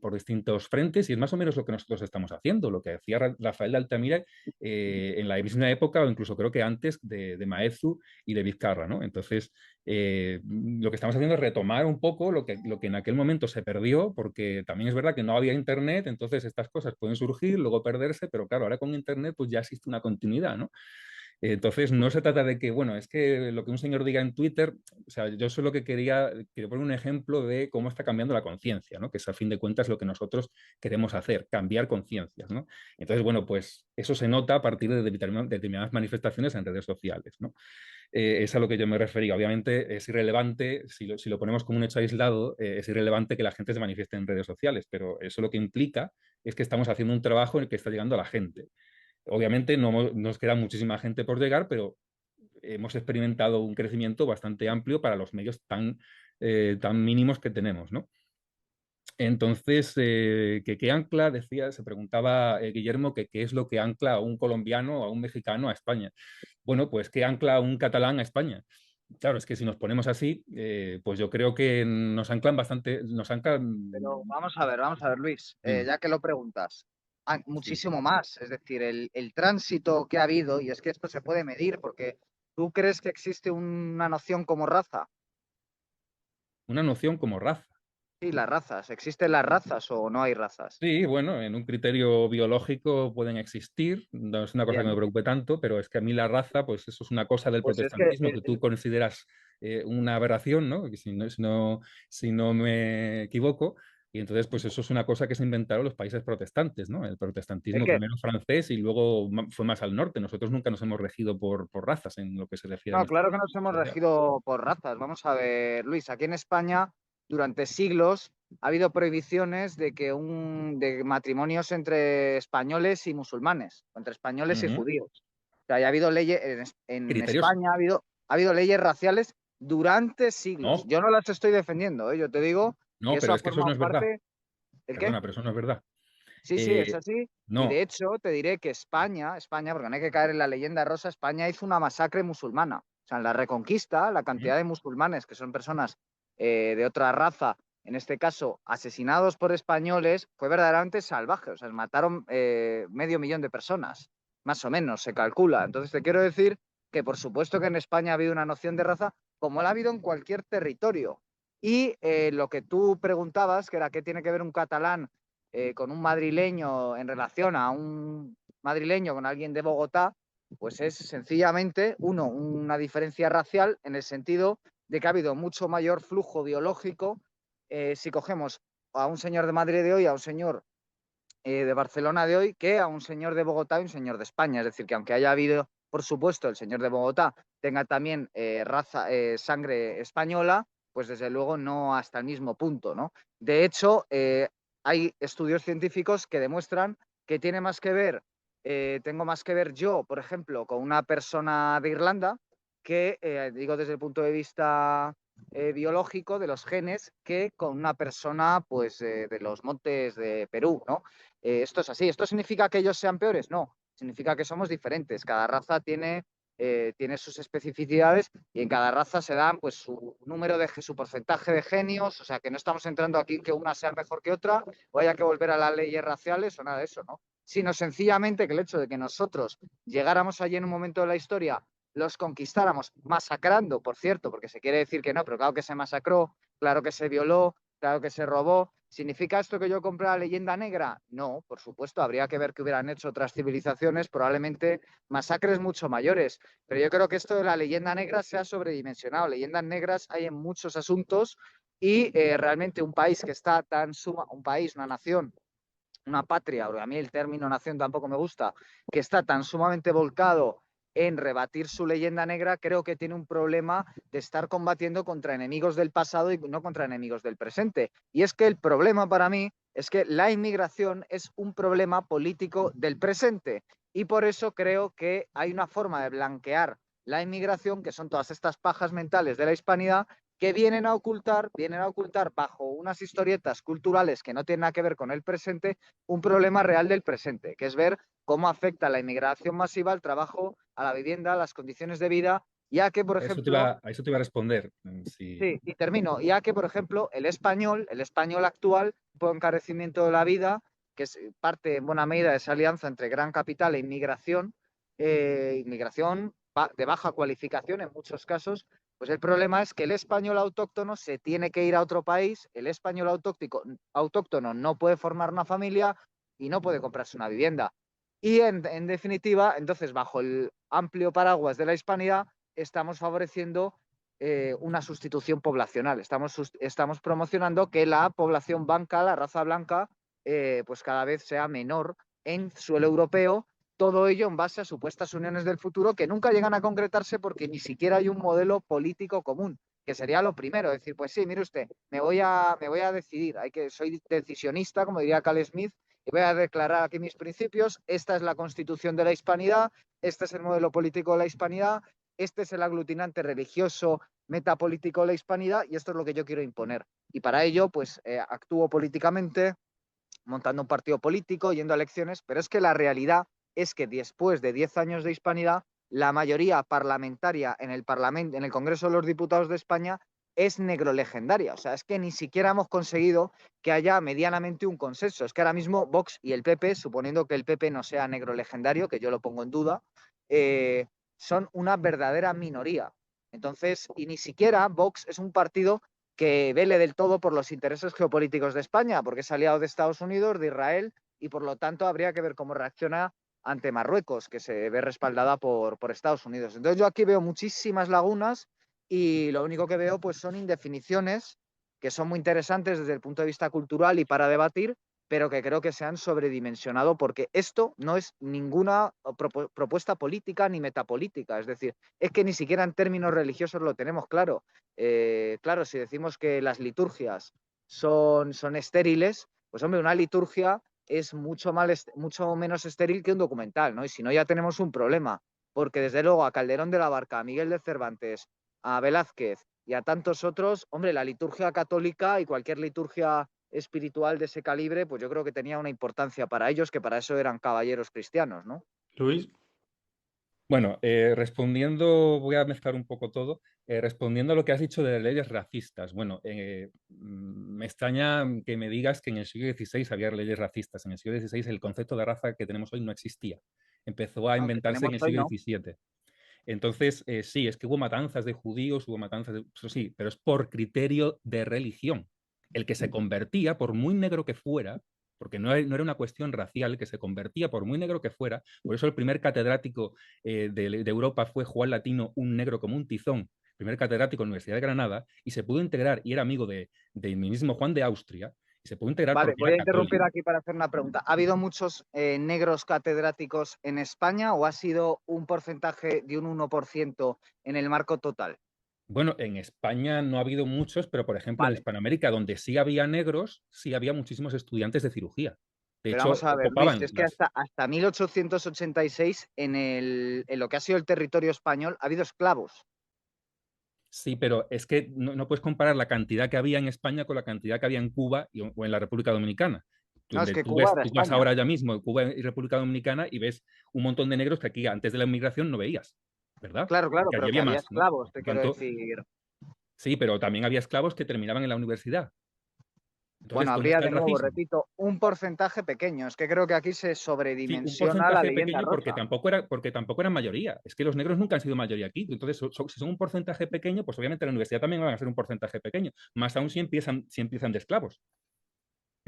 por distintos frentes, y es más o menos lo que nosotros estamos haciendo, lo que hacía Rafael de Altamira en la misma época, o incluso creo que antes de Maeztu y de Vizcarra, ¿no? Entonces, lo que estamos haciendo es retomar un poco lo que en aquel momento se perdió, porque también es verdad que no había Internet, entonces estas cosas pueden surgir, luego perderse, pero claro, ahora con Internet pues ya existe una continuidad, ¿no? Entonces, no se trata de que, bueno, es que lo que un señor diga en Twitter, o sea, yo solo que quiero poner un ejemplo de cómo está cambiando la conciencia, ¿no? Que es a fin de cuentas lo que nosotros queremos hacer, cambiar conciencias, ¿no? Entonces, bueno, pues eso se nota a partir de determinadas manifestaciones en redes sociales, ¿no? Es a lo que yo me refería. Obviamente es irrelevante, si lo ponemos como un hecho aislado, es irrelevante que la gente se manifieste en redes sociales, pero eso lo que implica es que estamos haciendo un trabajo en el que está llegando a la gente. Obviamente no nos queda muchísima gente por llegar, pero hemos experimentado un crecimiento bastante amplio para los medios tan mínimos que tenemos, ¿no? Entonces, ¿qué ancla? Se preguntaba Guillermo que qué es lo que ancla a un colombiano, a un mexicano a España. Bueno, pues ¿qué ancla a un catalán a España? Claro, es que si nos ponemos así, pues yo creo que nos anclan bastante, nos Pero anclan... vamos a ver, Luis, Dime. ya que lo preguntas, Sí. muchísimo más. Es decir, el tránsito que ha habido, y es que esto se puede medir, porque tú crees que existe una noción como raza. Una noción como raza. Sí, las razas. ¿Existen las razas o no hay razas? Sí, bueno, en un criterio biológico pueden existir, no es una cosa que me Bien, preocupe tanto, pero es que a mí la raza, pues eso es una cosa del pues es que protestantismo que tú consideras una aberración, ¿no? Que si no me equivoco, y entonces pues eso es una cosa que se inventaron los países protestantes, ¿no? El es protestantismo que primero francés y luego fue más al norte. Nosotros nunca nos hemos regido por razas en lo que se refiere a no, nuestra claro que nos hemos sociedad. regido por razas. Vamos a ver, Luis, aquí en España durante siglos ha habido prohibiciones de matrimonios entre españoles y musulmanes, o entre españoles y Ujú. judíos. O sea, ya ha habido leyes en Criterios, España ha habido leyes raciales durante siglos. no, Yo no las estoy defendiendo, ¿eh? Yo te digo que no, eso pero ha es que eso no formado es verdad. parte. ¿El qué? Perdona, pero eso no es verdad. Sí, sí, es Eh, así. Y de no. hecho, te diré que España, porque no hay que caer en la leyenda rosa, España hizo una masacre musulmana. O sea, en la Reconquista, la Ujú. cantidad de musulmanes, que son personas de otra raza, en este caso asesinados por españoles, fue verdaderamente salvaje. O sea, mataron medio millón de personas, más o menos, se calcula. Entonces, te quiero decir que, por supuesto, que en España ha habido una noción de raza, como la ha habido en cualquier territorio. Y lo que tú preguntabas, que era qué tiene que ver un catalán con un madrileño en relación a un madrileño con alguien de Bogotá, pues es sencillamente, una diferencia racial en el sentido de que ha habido mucho mayor flujo biológico si cogemos a un señor de Madrid de hoy, a un señor de Barcelona de hoy, que a un señor de Bogotá y un señor de España. Es decir, que aunque haya habido, por supuesto, el señor de Bogotá tenga también sangre española, pues desde luego no hasta el mismo punto, ¿no? De hecho, hay estudios científicos que demuestran que tiene más que ver, tengo más que ver yo, por ejemplo, con una persona de Irlanda, que digo desde el punto de vista biológico de los genes, que con una persona pues de los montes de Perú, ¿no? Esto es así. ¿Esto significa que ellos sean peores? No, significa que somos diferentes. Cada raza tiene sus especificidades y en cada raza se dan pues su porcentaje de genios, o sea que no estamos entrando aquí en que una sea mejor que otra o haya que volver a las leyes raciales o nada de eso, ¿no? Sino sencillamente que el hecho de que nosotros llegáramos allí en un momento de la historia, los conquistáramos, masacrando, por cierto, porque se quiere decir que no, pero claro que se masacró, claro que se violó, claro que se robó. ¿Significa esto que yo compré la leyenda negra? No, por supuesto, habría que ver qué hubieran hecho otras civilizaciones, probablemente masacres mucho mayores. Pero yo creo que esto de la leyenda negra se ha sobredimensionado. Leyendas negras hay en muchos asuntos y realmente un país que está un país, una nación, una patria, porque a mí el término nación tampoco me gusta, que está tan sumamente volcado en rebatir su leyenda negra, creo que tiene un problema de estar combatiendo contra enemigos del pasado y no contra enemigos del presente. Y es que el problema para mí es que la inmigración es un problema político del presente y por eso creo que hay una forma de blanquear la inmigración, que son todas estas pajas mentales de la hispanidad, que vienen a ocultar bajo unas historietas culturales que no tienen nada que ver con el presente, un problema real del presente, que es ver cómo afecta la inmigración masiva al trabajo, a la vivienda, a las condiciones de vida, ya que, por ejemplo, A eso te iba a responder. Sí. sí, y termino, ya que, por ejemplo, el español actual, por encarecimiento de la vida, que es parte en buena medida de esa alianza entre gran capital e inmigración de baja cualificación en muchos casos, pues el problema es que el español autóctono se tiene que ir a otro país, el español autóctono no puede formar una familia y no puede comprarse una vivienda. Y en definitiva, entonces, bajo el amplio paraguas de la hispanidad, estamos favoreciendo una sustitución poblacional. Estamos promocionando que la población blanca, la raza blanca, pues cada vez sea menor en suelo europeo, todo ello en base a supuestas uniones del futuro que nunca llegan a concretarse porque ni siquiera hay un modelo político común, que sería lo primero, decir, pues sí, mire usted, me voy a decidir, soy decisionista, como diría Carl Smith, y voy a declarar aquí mis principios, esta es la constitución de la hispanidad, este es el modelo político de la hispanidad, este es el aglutinante religioso metapolítico de la hispanidad y esto es lo que yo quiero imponer. Y para ello, pues actúo políticamente, montando un partido político, yendo a elecciones, pero es que la realidad es que después de 10 años de hispanidad, la mayoría parlamentaria en el Parlamento, en el Congreso de los Diputados de España, es negro legendaria. O sea, es que ni siquiera hemos conseguido que haya medianamente un consenso. Es que ahora mismo Vox y el PP, suponiendo que el PP no sea negro legendario, que yo lo pongo en duda, son una verdadera minoría. Entonces, y ni siquiera Vox es un partido que vele del todo por los intereses geopolíticos de España, porque es aliado de Estados Unidos, de Israel, y por lo tanto habría que ver cómo reacciona ante Marruecos, que se ve respaldada por Estados Unidos. Entonces yo aquí veo muchísimas lagunas y lo único que veo pues son indefiniciones que son muy interesantes desde el punto de vista cultural y para debatir, pero que creo que se han sobredimensionado porque esto no es ninguna propuesta política ni metapolítica. Es decir, es que ni siquiera en términos religiosos lo tenemos claro. Claro, si decimos que las liturgias son estériles, pues hombre, una liturgia es mucho menos estéril que un documental, ¿no? Y si no, ya tenemos un problema, porque desde luego a Calderón de la Barca, a Miguel de Cervantes, a Velázquez y a tantos otros, hombre, la liturgia católica y cualquier liturgia espiritual de ese calibre, pues yo creo que tenía una importancia para ellos, que para eso eran caballeros cristianos, ¿no? Luis, Bueno, respondiendo, voy a mezclar un poco todo. Respondiendo a lo que has dicho de leyes racistas, bueno, me extraña que me digas que en el siglo XVI había leyes racistas. En el siglo XVI el concepto de raza que tenemos hoy no existía. Empezó a Aunque inventarse en tenemos el hoy, siglo ¿no? XVII. Entonces, sí, es que hubo matanzas de judíos, hubo matanzas de... Eso sí, pero es por criterio de religión. El que se convertía, por muy negro que fuera, porque no era una cuestión racial, que se convertía por muy negro que fuera, por eso el primer catedrático de Europa fue Juan Latino, un negro como un tizón, primer catedrático en la Universidad de Granada, y se pudo integrar, y era amigo de mi mismo Juan de Austria, y se pudo integrar Vale, porque voy era a interrumpir católico. aquí para hacer una pregunta. ¿Ha habido muchos negros catedráticos en España o ha sido un porcentaje de un 1% en el marco total? Bueno, en España no ha habido muchos, pero por ejemplo en Vale, Hispanoamérica, donde sí había negros, sí había muchísimos estudiantes de cirugía. De pero vamos hecho, a ver, Luis, ocupaban es que las... hasta 1886 en lo que ha sido el territorio español ha habido esclavos. Sí, pero es que no puedes comparar la cantidad que había en España con la cantidad que había en Cuba o en la República Dominicana. No, es Donde que Cuba era tú vas España. ahora ya mismo, Cuba y República Dominicana, y ves un montón de negros que aquí antes de la inmigración no veías, ¿verdad? Claro, claro, Porque allí pero que había había más, ¿no? esclavos, te Por quiero tanto, decir. sí, pero también había esclavos que terminaban en la universidad. Bueno, Entonces, ¿dónde habría está de el nuevo, racismo? repito, un porcentaje pequeño. Es que creo que aquí se Sí, un sobredimensiona la porcentaje leyenda pequeño rosa. porque tampoco eran mayoría. Es que los negros nunca han sido mayoría aquí. Entonces, si son un porcentaje pequeño, pues obviamente en la universidad también van a ser un porcentaje pequeño. Más aún si empiezan de esclavos.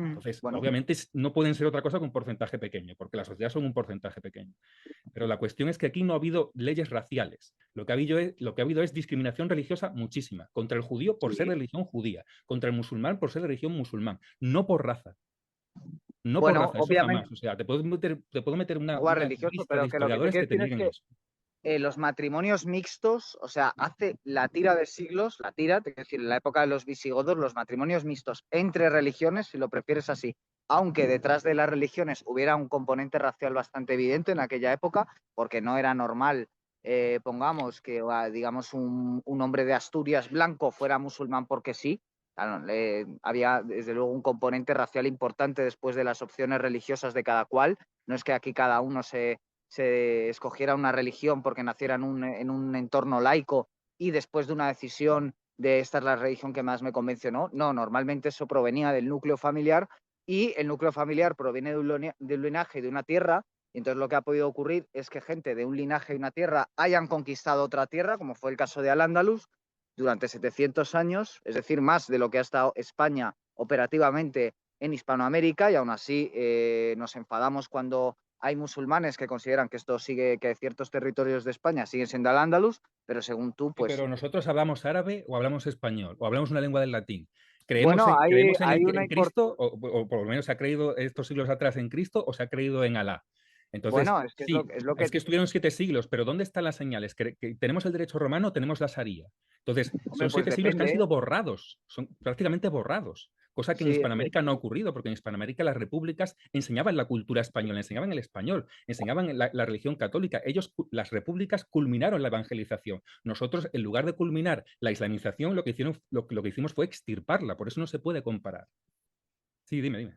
Entonces, Bueno, obviamente no pueden ser otra cosa que un porcentaje pequeño, porque las sociedades son un porcentaje pequeño. Pero la cuestión es que aquí no ha habido leyes raciales. Lo que ha habido es discriminación religiosa muchísima. Contra el judío por ser sí. de religión judía. Contra el musulmán por ser de religión musulmán. No por raza. No por Bueno, raza, eso obviamente, jamás. O sea, te puedo meter igual una religioso, lista de pero que lo que te historiadores quiero que te decir es nieguen que eso. los matrimonios mixtos, o sea, hace la tira de siglos, te quiero decir, en la época de los visigodos, los matrimonios mixtos entre religiones, si lo prefieres así, aunque detrás de las religiones hubiera un componente racial bastante evidente en aquella época, porque no era normal pongamos que, digamos, un hombre de Asturias blanco fuera musulmán porque sí. Claro, había desde luego un componente racial importante después de las opciones religiosas de cada cual. No es que aquí cada uno se escogiera una religión porque naciera en un entorno laico y después de una decisión de esta es la religión que más me convencionó. No, normalmente eso provenía del núcleo familiar y el núcleo familiar proviene de un linaje y de una tierra. Y entonces lo que ha podido ocurrir es que gente de un linaje y una tierra hayan conquistado otra tierra, como fue el caso de Al-Ándalus, durante 700 años, es decir, más de lo que ha estado España operativamente en Hispanoamérica, y aún así nos enfadamos cuando hay musulmanes que consideran que esto sigue, que ciertos territorios de España siguen siendo Al-Ándalus, pero según tú, Sí, pues pero nosotros hablamos árabe o hablamos español o hablamos una lengua del latín. bueno, Creemos hay una en Cristo o por lo menos se ha creído estos siglos atrás en Cristo o se ha creído en Alá. Entonces, bueno, es que sí, es lo que es que estuvieron 7 siglos, pero ¿dónde están las señales? Que tenemos el derecho romano, tenemos la Sharia. Entonces, hombre, son pues 7 siglos que han depende. sido borrados, son prácticamente borrados, cosa que en Sí, Hispanoamérica no ha ocurrido, porque en Hispanoamérica las repúblicas enseñaban la cultura española, enseñaban el español, enseñaban la religión católica. Las repúblicas culminaron la evangelización. Nosotros, en lugar de culminar la islamización, lo que hicimos fue extirparla, por eso no se puede comparar. Sí, dime, dime.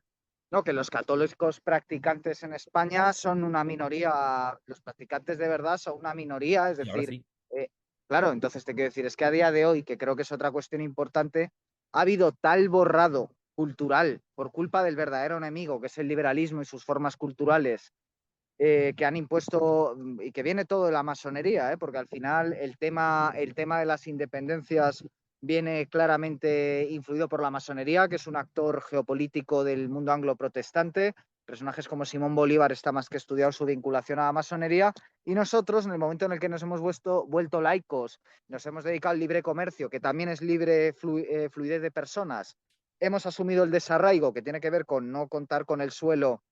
no, que los católicos practicantes en España son una minoría, los practicantes de verdad son una minoría, es Y ahora decir, sí. eh, claro, entonces te quiero decir, es que a día de hoy, que creo que es otra cuestión importante, ha habido tal borrado cultural por culpa del verdadero enemigo, que es el liberalismo y sus formas culturales, que han impuesto y que viene todo de la masonería, porque al final el tema de las independencias viene claramente influido por la masonería, que es un actor geopolítico del mundo anglo-protestante. Personajes como Simón Bolívar está más que estudiado su vinculación a la masonería y nosotros, en el momento en el que nos hemos vuelto laicos, nos hemos dedicado al libre comercio, que también es libre fluidez de personas, hemos asumido el desarraigo, que tiene que ver con no contar con el suelo,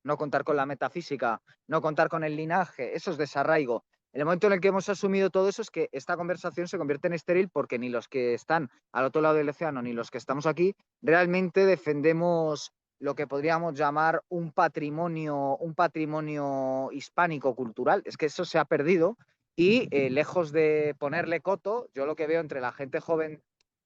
no contar con la metafísica, no contar con el linaje, eso es desarraigo. En el momento en el que hemos asumido todo eso es que esta conversación se convierte en estéril porque ni los que están al otro lado del océano ni los que estamos aquí realmente defendemos lo que podríamos llamar un patrimonio hispánico cultural. Es que eso se ha perdido y lejos de ponerle coto, yo lo que veo entre la gente joven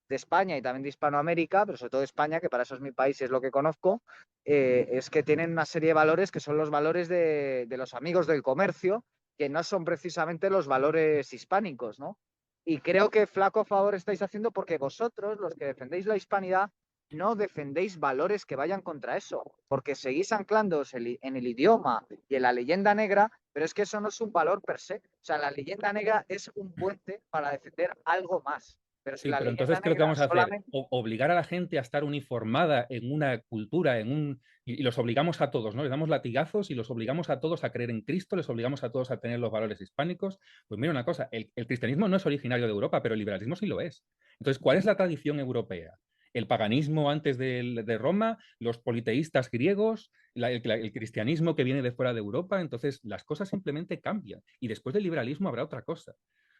de España y también de Hispanoamérica, pero sobre todo de España, que para eso es mi país y es lo que conozco, es que tienen una serie de valores que son los valores de los amigos del comercio, que no son precisamente los valores hispánicos, ¿no? Y creo que flaco favor estáis haciendo porque vosotros, los que defendéis la hispanidad, no defendéis valores que vayan contra eso, porque seguís anclándoos en el idioma y en la leyenda negra, pero es que eso no es un valor per se. O sea, la leyenda negra es un puente para defender algo más. Pero si Sí, la pero entonces, leyenda ¿qué es lo que negra vamos a hacer? solamente... Obligar a la gente a estar uniformada en una cultura, y los obligamos a todos, ¿no? Les damos latigazos y los obligamos a todos a creer en Cristo, les obligamos a todos a tener los valores hispánicos. Pues mira una cosa, el cristianismo no es originario de Europa, pero el liberalismo sí lo es. Entonces, ¿cuál es la tradición europea? El paganismo antes de Roma, los politeístas griegos, el cristianismo que viene de fuera de Europa. Entonces, las cosas simplemente cambian. Y después del liberalismo habrá otra cosa.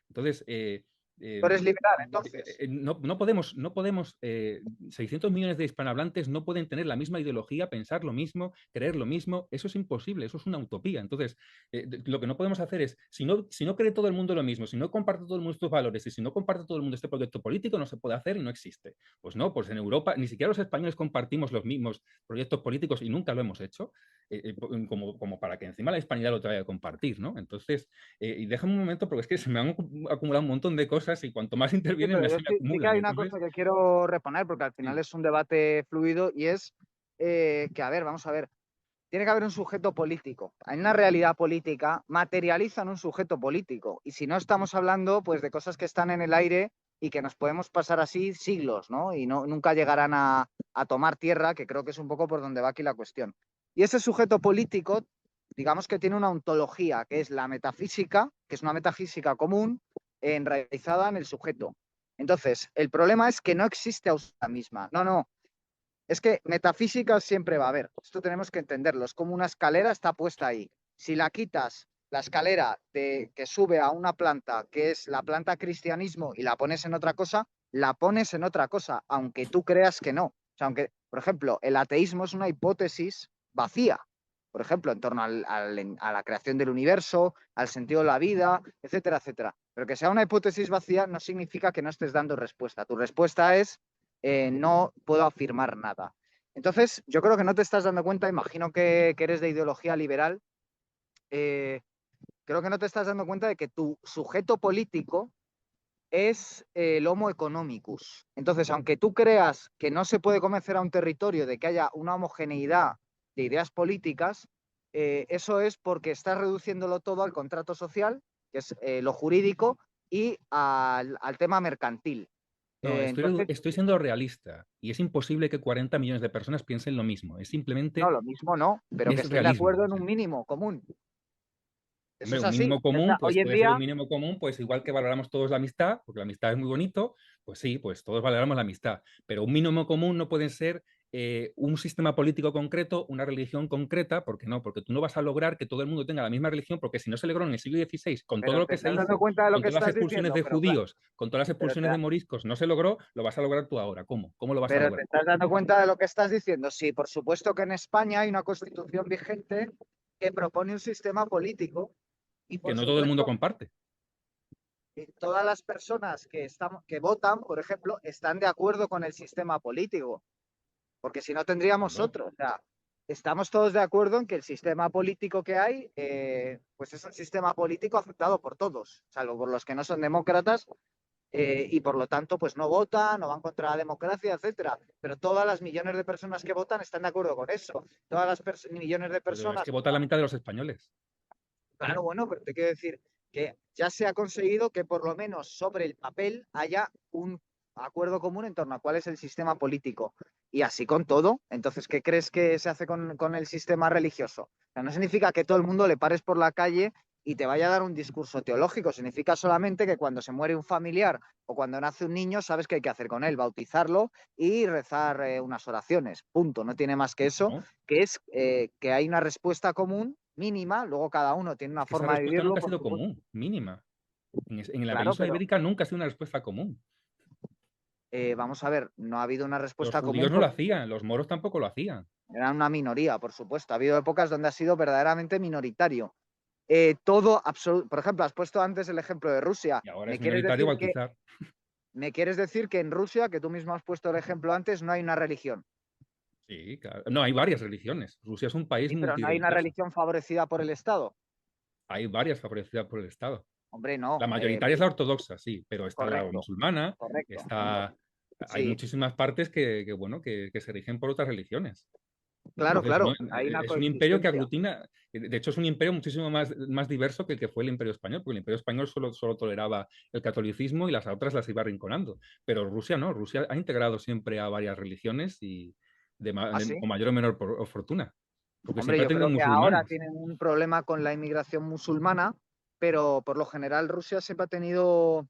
Entonces, Tú eres liberal, entonces. no podemos 600 millones de hispanohablantes no pueden tener la misma ideología, pensar lo mismo, creer lo mismo. Eso es imposible, eso es una utopía. Entonces, lo que no podemos hacer es, si no cree todo el mundo lo mismo, si no comparte todo el mundo estos valores y si no comparte todo el mundo este proyecto político, no se puede hacer y no existe. Pues no, pues en Europa ni siquiera los españoles compartimos los mismos proyectos políticos y nunca lo hemos hecho, como para que encima la hispanidad lo traiga a compartir, ¿no? Entonces, y déjame un momento porque es que se me han acumulado un montón de cosas y cuanto más Sí, intervienen, pero más yo se me sí que acumulan. hay una Entonces, cosa que quiero reponer, porque al final sí, es un debate fluido y es que, a ver, vamos a ver, tiene que haber un sujeto político. En una realidad política materializan un sujeto político. Y si no estamos hablando, pues, de cosas que están en el aire y que nos podemos pasar así siglos, ¿no? Y no, nunca llegarán a tomar tierra, que creo que es un poco por donde va aquí la cuestión. Y ese sujeto político, digamos que tiene una ontología, que es la metafísica, que es una metafísica común, enraizada en el sujeto. Entonces, el problema es que no existe a usted misma. No, no, es que metafísica siempre va a haber. Esto tenemos que entenderlo. Es como una escalera está puesta ahí. Si la quitas, la escalera que sube a una planta, que es la planta cristianismo, y la pones en otra cosa, la pones en otra cosa, aunque tú creas que no. O sea, aunque, por ejemplo, el ateísmo es una hipótesis vacía. por ejemplo, en torno a la creación del universo, al sentido de la vida, etcétera, etcétera. Pero que sea una hipótesis vacía no significa que no estés dando respuesta. Tu respuesta es no puedo afirmar nada. Entonces, yo creo que no te estás dando cuenta, imagino que eres de ideología liberal, creo que no te estás dando cuenta de que tu sujeto político es el Homo economicus. Entonces, aunque tú creas que no se puede convencer a un territorio de que haya una homogeneidad de ideas políticas, eso es porque estás reduciéndolo todo al contrato social, que es lo jurídico, y al tema mercantil. No, Entonces, estoy siendo realista y es imposible que 40 millones de personas piensen lo mismo. Es no, simplemente, lo mismo no, pero que es estén de realismo. acuerdo O en sea, un mínimo común. Eso hombre, es un así. mínimo común, pues Hoy en puede ser día, un mínimo común, pues igual que valoramos todos la amistad, porque la amistad es muy bonito, pues sí, pues todos valoramos la amistad. Pero un mínimo común no puede ser un sistema político concreto, una religión concreta, porque no, porque tú no vas a lograr que todo el mundo tenga la misma religión, porque si no se logró en el siglo XVI, con todo pero lo te que se estás dando hizo, cuenta de lo con que todas las estás expulsiones diciendo, de judíos, con todas las pero expulsiones de moriscos, no se logró, lo vas a lograr tú ahora. ¿Cómo? ¿Cómo lo vas a Pero te lograr? estás dando cuenta de lo que estás diciendo. Sí, por supuesto que en España hay una constitución vigente que propone un sistema político y Que por no todo el mundo supuesto comparte. todas las personas que votan, por ejemplo, están de acuerdo con el sistema político, porque si no tendríamos Claro. otro. O sea, estamos todos de acuerdo en que el sistema político que hay, pues es un sistema político aceptado por todos, salvo por los que no son demócratas y por lo tanto pues no votan o van contra la democracia, etcétera. Pero todas las millones de personas que votan están de acuerdo con eso. Todas las millones de Pero es personas, que vota la mitad de los españoles. claro, bueno, pero te quiero decir que ya se ha conseguido que por lo menos sobre el papel haya un acuerdo común en torno a cuál es el sistema político. Y así con todo. Entonces, ¿qué crees que se hace con el sistema religioso? O sea, no significa que todo el mundo le pares por la calle y te vaya a dar un discurso teológico. Significa solamente que cuando se muere un familiar o cuando nace un niño, sabes qué hay que hacer con él, bautizarlo y rezar unas oraciones. Punto. No tiene más que eso, ¿No? que es que hay una respuesta común mínima, luego cada uno tiene Es una que esa forma de respuesta vivirlo, nunca ha por sido supuesto. común, mínima. En la Claro, península pero ibérica nunca ha sido una respuesta común. vamos a ver, no ha habido una Los respuesta común judíos no lo porque hacían, los moros tampoco lo hacían. era una minoría, por supuesto. Ha habido épocas donde ha sido verdaderamente minoritario. Todo absoluto. Por ejemplo, has puesto antes el ejemplo de Rusia. Y ahora es minoritario bautizar. ¿Me quieres decir que en Rusia, que tú mismo has puesto el ejemplo antes, no hay una religión? Sí, claro. No, hay varias religiones. Rusia es un país Sí, pero no hay una multirreligioso. religión favorecida por el Estado. Hay varias favorecidas por el Estado. Hombre, La no. mayoritaria es la ortodoxa, sí, pero está la Correcto, musulmana, correcto. está... Hay Sí, muchísimas partes bueno, que se rigen por otras religiones. claro, Entonces, no, claro. Hay una es un imperio que coexistencia. aglutina, de hecho es un imperio muchísimo más diverso que el que fue el imperio español, porque el imperio español solo toleraba el catolicismo y las otras las iba arrinconando. Pero Rusia no, Rusia ha integrado siempre a varias religiones y ¿Ah, sí? con mayor o menor fortuna, porque Hombre, siempre ha yo tenido creo que ahora musulmanes. tienen un problema con la inmigración musulmana, pero por lo general Rusia siempre ha tenido,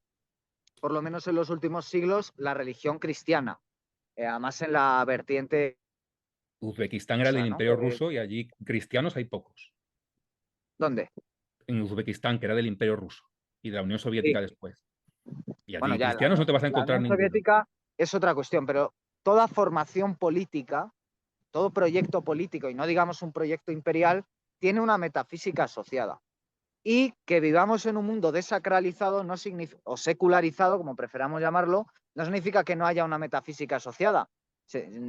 por lo menos en los últimos siglos, la religión cristiana. Además en la vertiente Uzbekistán era rusa, del ¿no? imperio ruso y allí cristianos hay pocos. ¿Dónde? En Uzbekistán, que era del imperio ruso y de la Unión Sí. Soviética después. Y Bueno, allí ya cristianos no te vas a La encontrar Unión ninguno. Soviética es otra cuestión, pero toda formación política, todo proyecto político, y no digamos un proyecto imperial, tiene una metafísica asociada. Y que vivamos en un mundo desacralizado no o secularizado, como preferamos llamarlo, no significa que no haya una metafísica asociada.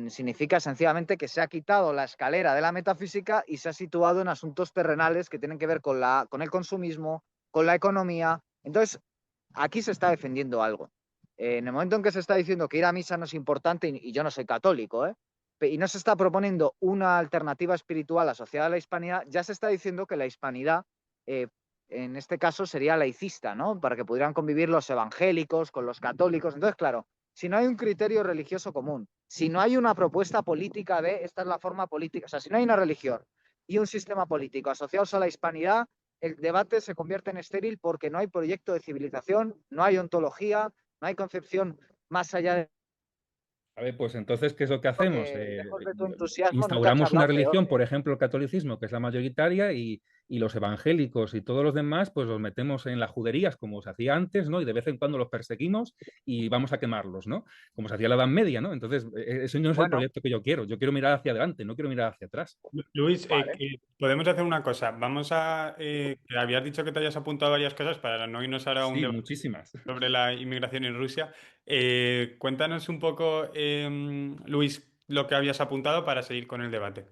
Significa sencillamente que se ha quitado la escalera de la metafísica y se ha situado en asuntos terrenales que tienen que ver con el consumismo, con la economía. Entonces, aquí se está defendiendo algo. En el momento en que se está diciendo que ir a misa no es importante, y yo no soy católico, y no se está proponiendo una alternativa espiritual asociada a la hispanidad, ya se está diciendo que la hispanidad eh, en este caso sería laicista, ¿no? Para que pudieran convivir los evangélicos con los católicos. Entonces, claro, si no hay un criterio religioso común, si no hay una propuesta política de esta es la forma política, o sea, si no hay una religión y un sistema político asociados a la hispanidad, el debate se convierte en estéril porque no hay proyecto de civilización, no hay ontología, no hay concepción más allá de A ver, pues entonces, ¿qué es lo que hacemos? que lejos de tu entusiasmo nunca has Instauramos una hablado peor. religión, por ejemplo, el catolicismo, que es la mayoritaria, y y los evangélicos y todos los demás, pues los metemos en las juderías como se hacía antes, ¿no? Y de vez en cuando los perseguimos y vamos a quemarlos, ¿no? Como se hacía en la Edad Media, ¿no? Entonces, ese no es el Bueno, proyecto que yo quiero mirar hacia adelante, no quiero mirar hacia atrás. Luis, vale. podemos hacer una cosa. Vamos a... que habías dicho que te hayas apuntado varias cosas para no irnos ahora a un Sí, debate muchísimas. sobre la inmigración en Rusia. Cuéntanos un poco, Luis, lo que habías apuntado para seguir con el debate.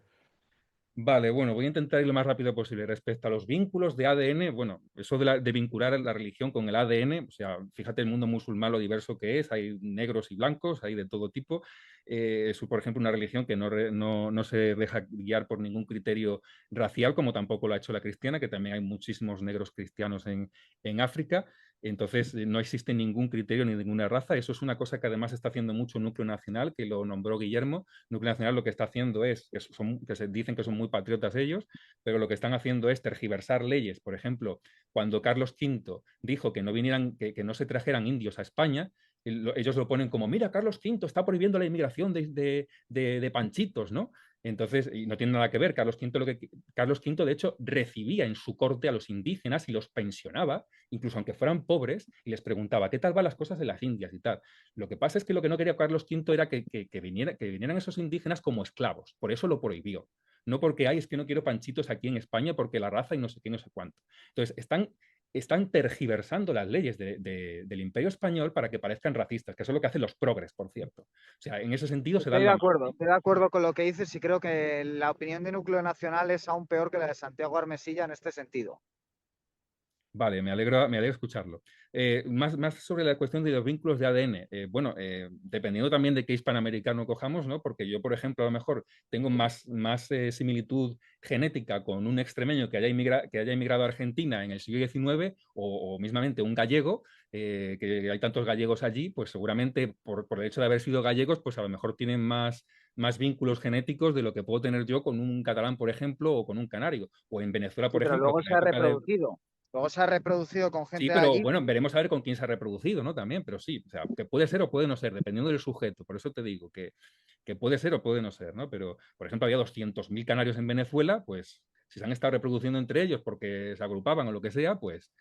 Vale, bueno, voy a intentar ir lo más rápido posible. Respecto a los vínculos de ADN, bueno, eso de vincular la religión con el ADN, o sea, fíjate el mundo musulmán lo diverso que es, hay negros y blancos, hay de todo tipo. Es, por ejemplo, una religión que no se deja guiar por ningún criterio racial, como tampoco lo ha hecho la cristiana, que también hay muchísimos negros cristianos en África. Entonces, no existe ningún criterio ni ninguna raza. Eso es una cosa que además está haciendo mucho Núcleo Nacional, que lo nombró Guillermo. Núcleo Nacional lo que está haciendo es, que se dicen que son muy patriotas ellos, pero lo que están haciendo es tergiversar leyes. Por ejemplo, cuando Carlos V dijo que no vinieran, que no se trajeran indios a España, ellos lo ponen como, mira, Carlos V está prohibiendo la inmigración de panchitos, ¿no? Entonces, y no tiene nada que ver. Carlos V, de hecho, recibía en su corte a los indígenas y los pensionaba, incluso aunque fueran pobres, y les preguntaba, ¿qué tal van las cosas en las Indias y tal? Lo que pasa es que lo que no quería Carlos V era que vinieran esos indígenas como esclavos. Por eso lo prohibió. No porque, ay, es que no quiero panchitos aquí en España porque la raza y no sé qué, no sé cuánto. Entonces, están tergiversando las leyes del Imperio Español para que parezcan racistas, que eso es lo que hacen los progres, por cierto. O sea, en ese sentido se dan la mano. Estoy de acuerdo con lo que dices y creo que la opinión de Núcleo Nacional es aún peor que la de Santiago Armesilla en este sentido. Vale, me alegra escucharlo. Más sobre la cuestión de los vínculos de ADN. Bueno, dependiendo también de qué hispanoamericano cojamos, ¿no? Porque yo, por ejemplo, a lo mejor tengo más similitud genética con un extremeño que haya emigrado a Argentina en el siglo XIX o mismamente un gallego, que hay tantos gallegos allí, pues seguramente por el hecho de haber sido gallegos, pues a lo mejor tienen más vínculos genéticos de lo que puedo tener yo con un catalán, por ejemplo, o con un canario. O en Venezuela, Sí, por pero ejemplo, luego que en se la ha época de, reproducido. Luego se ha reproducido con sí, gente de pero allí. bueno, veremos a ver con quién se ha reproducido, ¿no? También, pero sí, o sea, que puede ser o puede no ser, dependiendo del sujeto. Por eso te digo que puede ser o puede no ser, ¿no? Pero, por ejemplo, había 200.000 canarios en Venezuela, pues si se han estado reproduciendo entre ellos porque se agrupaban o lo que sea, pues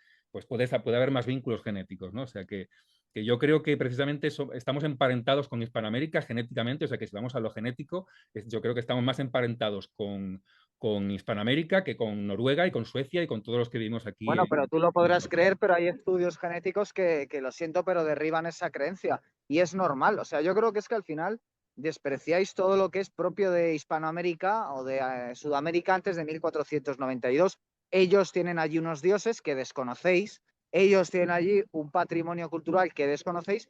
puede haber más vínculos genéticos, ¿no? O sea que yo creo que precisamente estamos emparentados con Hispanoamérica genéticamente, o sea que si vamos a lo genético, yo creo que estamos más emparentados con Hispanoamérica que con Noruega y con Suecia y con todos los que vivimos aquí Bueno, pero tú lo en podrás Europa. creer, pero hay estudios genéticos que lo siento, pero derriban esa creencia. Y es normal. O sea, yo creo que es que al final despreciáis todo lo que es propio de Hispanoamérica o de Sudamérica antes de 1492. Ellos tienen allí unos dioses que desconocéis, ellos tienen allí un patrimonio cultural que desconocéis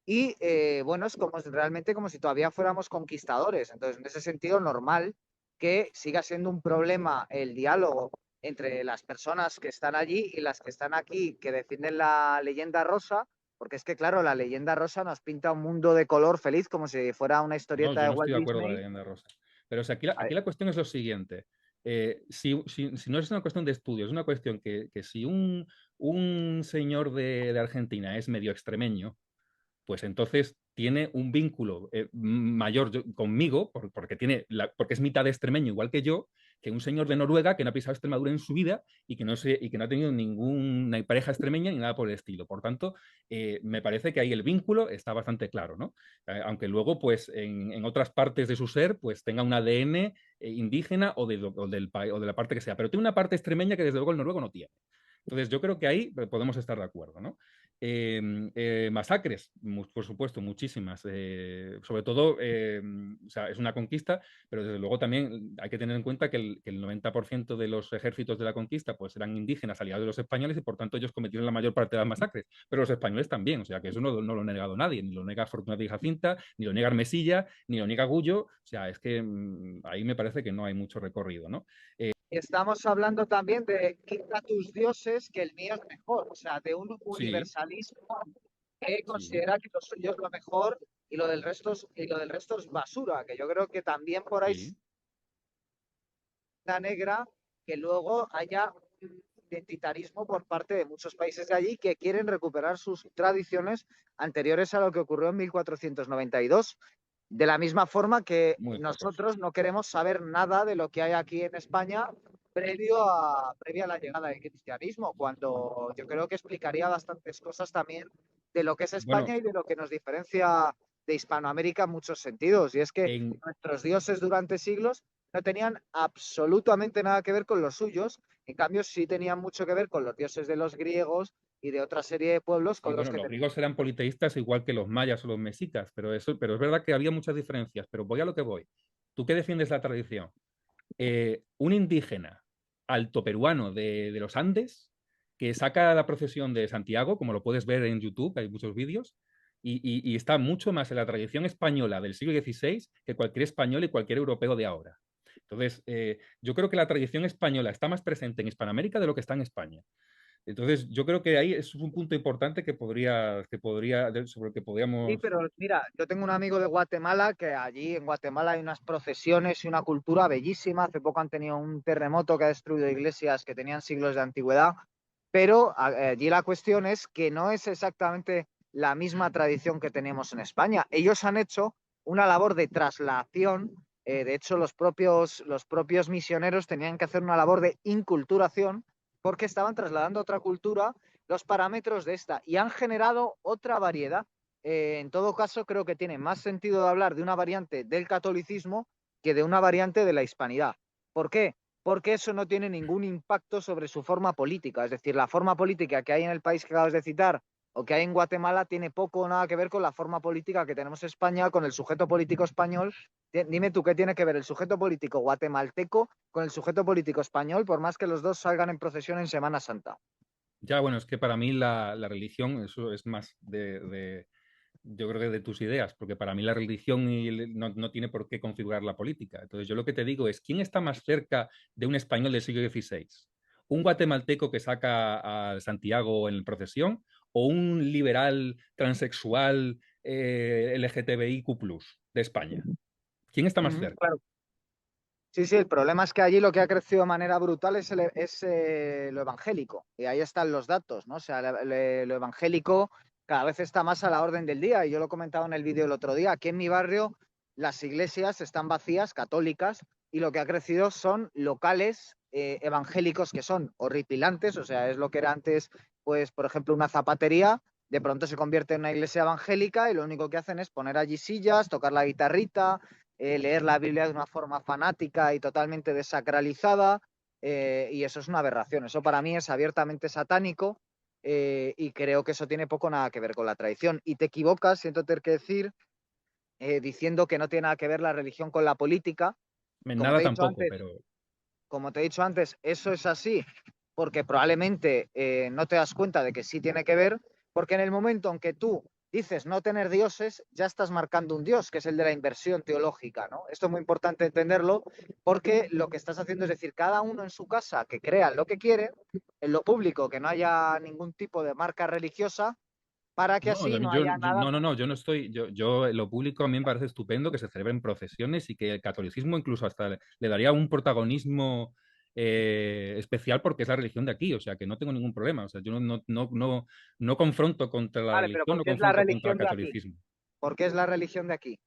y bueno, es como realmente como si todavía fuéramos conquistadores. Entonces, en ese sentido, normal que siga siendo un problema el diálogo entre las personas que están allí y las que están aquí, que defienden la leyenda rosa, porque es que, claro, la leyenda rosa nos pinta un mundo de color feliz como si fuera una No, historieta yo de no Walt estoy de acuerdo con la Disney. leyenda rosa. Pero o sea, aquí la cuestión es lo siguiente. Si no es una cuestión de estudio, es una cuestión que si un señor de Argentina es medio extremeño, pues entonces tiene un vínculo mayor conmigo, porque es mitad extremeño igual que yo, que un señor de Noruega que no ha pisado Extremadura en su vida y que no ha tenido ninguna pareja extremeña ni nada por el estilo. Por tanto, me parece que ahí el vínculo está bastante claro, ¿no? Aunque luego, pues, en otras partes de su ser, pues tenga un ADN indígena o de la parte que sea. Pero tiene una parte extremeña que desde luego el noruego no tiene. Entonces, yo creo que ahí podemos estar de acuerdo, ¿no? Masacres, por supuesto, muchísimas. Sobre todo, o sea, es una conquista, pero desde luego también hay que tener en cuenta que el 90% de los ejércitos de la conquista pues eran indígenas aliados de los españoles y por tanto ellos cometieron la mayor parte de las masacres, pero los españoles también, o sea que eso no lo ha negado nadie, ni lo nega Fortunato y Jacinta, ni lo niega Armesilla, ni lo niega Gullo, o sea, es que ahí me parece que no hay mucho recorrido, ¿no? Estamos hablando también de quita tus dioses, que el mío es mejor, o sea, de un Sí, universalismo que sí, considera que lo suyo es lo mejor y lo del resto es basura, que yo creo que también por ahí sí. la negra que luego haya un identitarismo por parte de muchos países de allí que quieren recuperar sus tradiciones anteriores a lo que ocurrió en 1492. De la misma forma que Muy pocos. nosotros no queremos saber nada de lo que hay aquí en España previa a la llegada del cristianismo, cuando yo creo que explicaría bastantes cosas también de lo que es Bueno, España y de lo que nos diferencia de Hispanoamérica en muchos sentidos. Y es que en, nuestros dioses durante siglos no tenían absolutamente nada que ver con los suyos, en cambio sí tenían mucho que ver con los dioses de los griegos y de otra serie de pueblos sí, con los bueno, que los tenían. griegos eran politeístas igual que los mayas o los mexicas, pero es verdad que había muchas diferencias. Pero voy a lo que voy. ¿Tú qué defiendes la tradición? Un indígena alto peruano de los Andes que saca la procesión de Santiago, como lo puedes ver en YouTube, hay muchos vídeos, y está mucho más en la tradición española del siglo XVI que cualquier español y cualquier europeo de ahora. Entonces, yo creo que la tradición española está más presente en Hispanoamérica de lo que está en España. Entonces, yo creo que ahí es un punto importante sobre el que Sí, podríamos. pero mira, yo tengo un amigo de Guatemala que allí en Guatemala hay unas procesiones y una cultura bellísima. Hace poco han tenido un terremoto que ha destruido iglesias que tenían siglos de antigüedad, pero allí la cuestión es que no es exactamente la misma tradición que tenemos en España. Ellos han hecho una labor de traslación. De hecho, los propios misioneros tenían que hacer una labor de inculturación porque estaban trasladando a otra cultura los parámetros de esta y han generado otra variedad. En todo caso, creo que tiene más sentido de hablar de una variante del catolicismo que de una variante de la hispanidad. ¿Por qué? Porque eso no tiene ningún impacto sobre su forma política. Es decir, la forma política que hay en el país que acabas de citar o que hay en Guatemala tiene poco o nada que ver con la forma política que tenemos en España, con el sujeto político español. Dime tú qué tiene que ver el sujeto político guatemalteco con el sujeto político español, por más que los dos salgan en procesión en Semana Santa. Ya, bueno, es que para mí la religión, eso es más yo creo que de tus ideas, porque para mí la religión no tiene por qué configurar la política. Entonces, yo lo que te digo es, ¿quién está más cerca de un español del siglo XVI? ¿Un guatemalteco que saca a Santiago en procesión o un liberal transexual LGTBIQ+ de España? ¿Quién está más cerca? Claro. Sí, sí, el problema es que allí lo que ha crecido de manera brutal es lo evangélico. Y ahí están los datos, ¿no? O sea, lo evangélico cada vez está más a la orden del día. Y yo lo comentaba en el vídeo el otro día. Aquí en mi barrio las iglesias están vacías, católicas, y lo que ha crecido son locales evangélicos que son horripilantes. O sea, es lo que era antes, pues, por ejemplo, una zapatería. De pronto se convierte en una iglesia evangélica y lo único que hacen es poner allí sillas, tocar la guitarrita, leer la Biblia de una forma fanática y totalmente desacralizada, y eso es una aberración. Eso para mí es abiertamente satánico, y creo que eso tiene poco nada que ver con la tradición. Y te equivocas, siento tener que decir, diciendo que no tiene nada que ver la religión con la política. Como Nada te he dicho tampoco, antes, pero como te he dicho antes, eso es así porque probablemente no te das cuenta de que sí tiene que ver, porque en el momento en que tú dices no tener dioses, ya estás marcando un dios, que es el de la inversión teológica, ¿no? Esto es muy importante entenderlo, porque lo que estás haciendo es decir, cada uno en su casa que crea lo que quiere, en lo público que no haya ningún tipo de marca religiosa, para que no, así no haya nada. no, yo no estoy, lo público a mí me parece estupendo que se celebren procesiones y que el catolicismo incluso hasta le daría un protagonismo especial porque es la religión de aquí, o sea que no tengo ningún problema, o sea, yo no confronto contra la Vale, pero religión, ¿por no qué es la confronto contra el religión de aquí? catolicismo. ¿Por qué es la religión de aquí?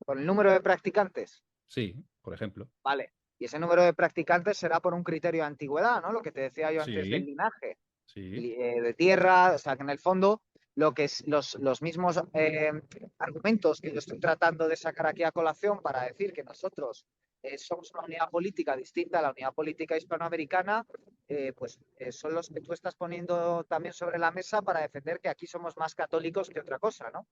¿Por el número de practicantes? Sí, por ejemplo. Vale. Y ese número de practicantes será por un criterio de antigüedad, ¿no? Lo que te decía yo antes del Sí, linaje, sí. de tierra, o sea, que en el fondo lo que es los mismos argumentos que yo estoy tratando de sacar aquí a colación para decir que nosotros somos una unidad política distinta a la unidad política hispanoamericana, son los que tú estás poniendo también sobre la mesa para defender que aquí somos más católicos que otra cosa, ¿no?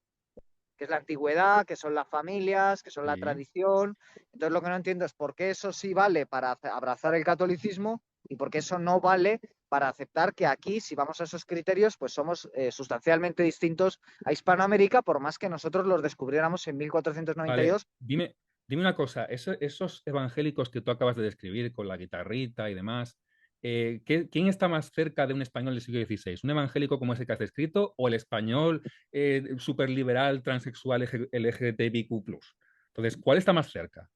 Que es la antigüedad, que son las familias, que son la Sí. tradición. Entonces lo que no entiendo es por qué eso sí vale para abrazar el catolicismo y por qué eso no vale para aceptar que aquí, si vamos a esos criterios, pues somos sustancialmente distintos a Hispanoamérica, por más que nosotros los descubriéramos en Vale, 1492. dime una cosa, esos evangélicos que tú acabas de describir con la guitarrita y demás, ¿quién está más cerca de un español del siglo XVI? ¿Un evangélico como ese que has descrito o el español superliberal, transexual, LGTBIQ+? Entonces, ¿cuál está más cerca?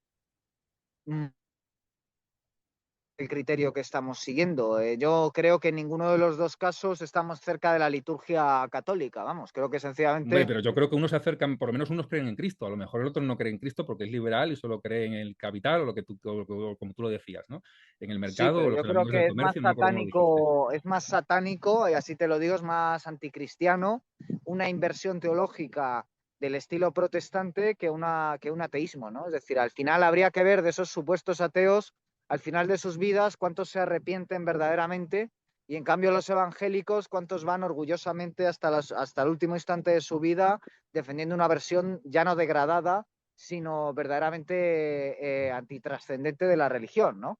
el criterio que estamos siguiendo. Yo creo que en ninguno de los dos casos estamos cerca de la liturgia católica, vamos, creo que Hombre, sencillamente... pero yo creo que unos se acercan, por lo menos unos creen en Cristo, a lo mejor el otro no cree en Cristo porque es liberal y solo cree en el capital o lo que tú, como tú lo decías, ¿no? En el Sí, mercado pero o yo los creo amigos del que comercio, no me acuerdo cómo lo dijiste. es más satánico, y así te lo digo, es más anticristiano, una inversión teológica del estilo protestante que un ateísmo, ¿no? Es decir, al final habría que ver de esos supuestos ateos, al final de sus vidas, cuántos se arrepienten verdaderamente, y en cambio los evangélicos, cuántos van orgullosamente hasta el último instante de su vida defendiendo una versión ya no degradada, sino verdaderamente antitrascendente de la religión, ¿no?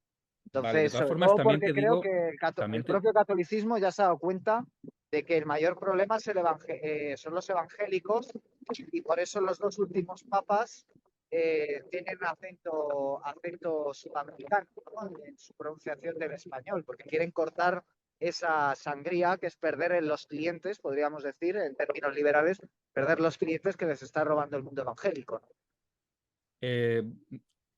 Vale, de Entonces, todas sobre formas, todo también porque te creo digo, que el también te, propio catolicismo ya se ha dado cuenta de que el mayor problema es son los evangélicos, y por eso los dos últimos papas tienen acento sudamericano, ¿no? En su pronunciación del español, porque quieren cortar esa sangría que es perder en los clientes, podríamos decir, en términos liberales, perder los clientes que les está robando el mundo evangélico, ¿no? Eh,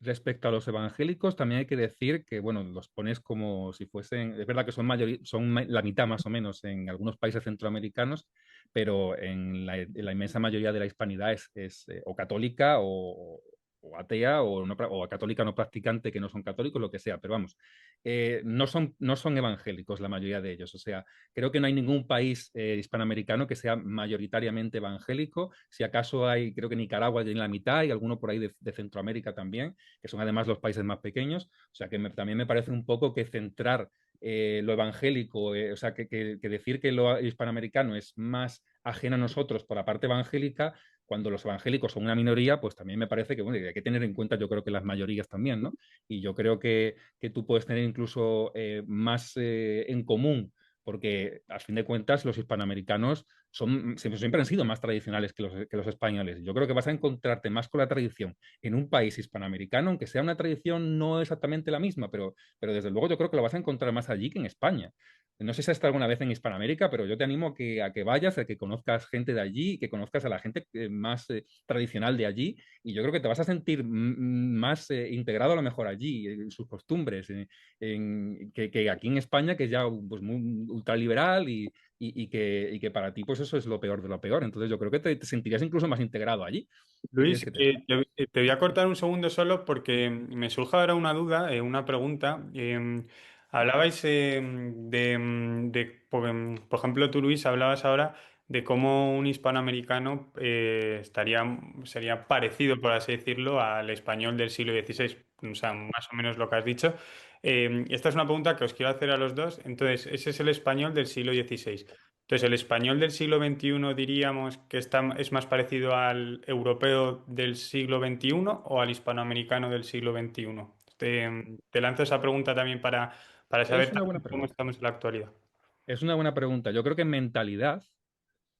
respecto a los evangélicos, también hay que decir que, bueno, los pones como si fuesen, es verdad que la mitad más o menos en algunos países centroamericanos, pero en la inmensa mayoría de la hispanidad es o católica o atea o católica no practicante que no son católicos, lo que sea, pero vamos, no son evangélicos la mayoría de ellos. O sea, creo que no hay ningún país hispanoamericano que sea mayoritariamente evangélico. Si acaso hay, creo que Nicaragua tiene la mitad y alguno por ahí de Centroamérica también, que son además los países más pequeños. O sea, que también me parece un poco que centrar lo evangélico, o sea, que decir que lo hispanoamericano es más ajeno a nosotros por la parte evangélica, cuando los evangélicos son una minoría, pues también me parece que, bueno, hay que tener en cuenta, yo creo que las mayorías también, ¿no? Y yo creo que tú puedes tener incluso más en común, porque a fin de cuentas los hispanoamericanos siempre han sido más tradicionales que los españoles. Yo creo que vas a encontrarte más con la tradición en un país hispanoamericano, aunque sea una tradición no exactamente la misma, pero desde luego yo creo que lo vas a encontrar más allí que en España. No sé si has estado alguna vez en Hispanoamérica, pero yo te animo a que vayas, a que conozcas gente de allí, que conozcas a la gente más tradicional de allí, y yo creo que te vas a sentir más integrado a lo mejor allí, en sus costumbres, que aquí en España, que es ya pues, muy ultraliberal y que para ti pues eso es lo peor de lo peor. Entonces yo creo que te sentirías incluso más integrado allí. ¿Qué quieres Luis, que te diga? te voy a cortar un segundo solo porque me surge ahora una duda, una pregunta. Hablabais por ejemplo, tú, Luis, hablabas ahora de cómo un hispanoamericano sería parecido, por así decirlo, al español del siglo XVI, o sea, más o menos lo que has dicho. Esta es una pregunta que os quiero hacer a los dos. Entonces, ese es el español del siglo XVI. Entonces, el español del siglo XXI diríamos que es más parecido al europeo del siglo XXI o al hispanoamericano del siglo XXI. Te lanzo esa pregunta también para Es saber una buena también cómo pregunta. estamos en la actualidad. Es una buena pregunta. Yo creo que en mentalidad,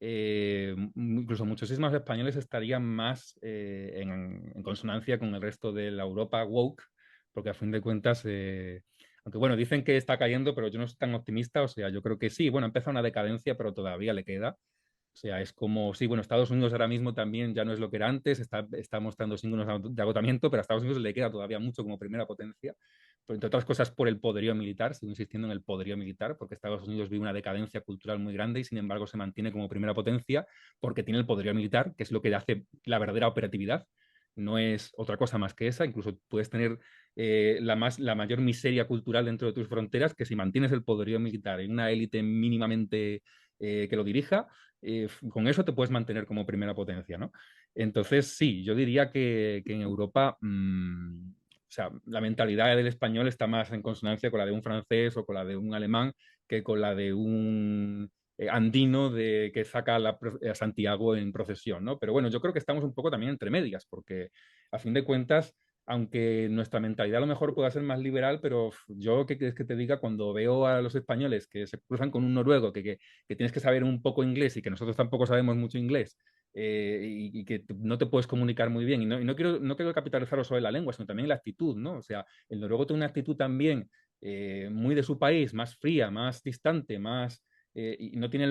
incluso muchísimos españoles estarían más en consonancia con el resto de la Europa woke, porque a fin de cuentas, aunque bueno, dicen que está cayendo, pero yo no soy tan optimista, o sea, yo creo que sí, bueno, empieza una decadencia, pero todavía le queda. O sea, es como, sí, bueno, Estados Unidos ahora mismo también ya no es lo que era antes, está mostrando signos de agotamiento, pero a Estados Unidos le queda todavía mucho como primera potencia, pero entre otras cosas por el poderío militar, sigo insistiendo en el poderío militar, porque Estados Unidos vive una decadencia cultural muy grande y sin embargo se mantiene como primera potencia porque tiene el poderío militar, que es lo que hace la verdadera operatividad. No es otra cosa más que esa, incluso puedes tener la mayor miseria cultural dentro de tus fronteras, que si mantienes el poderío militar en una élite mínimamente que lo dirija, con eso te puedes mantener como primera potencia, ¿no? Entonces, sí, yo diría que en Europa, o sea, la mentalidad del español está más en consonancia con la de un francés o con la de un alemán que con la de un andino que saca a Santiago en procesión, ¿no? Pero bueno, yo creo que estamos un poco también entre medias, porque a fin de cuentas, aunque nuestra mentalidad a lo mejor pueda ser más liberal, pero yo, ¿qué quieres que te diga? Cuando veo a los españoles que se cruzan con un noruego, que tienes que saber un poco inglés y que nosotros tampoco sabemos mucho inglés, y que no te puedes comunicar muy bien. No quiero capitalizarlo sobre la lengua, sino también la actitud, ¿no? O sea, el noruego tiene una actitud también muy de su país, más fría, más distante, más... y no tiene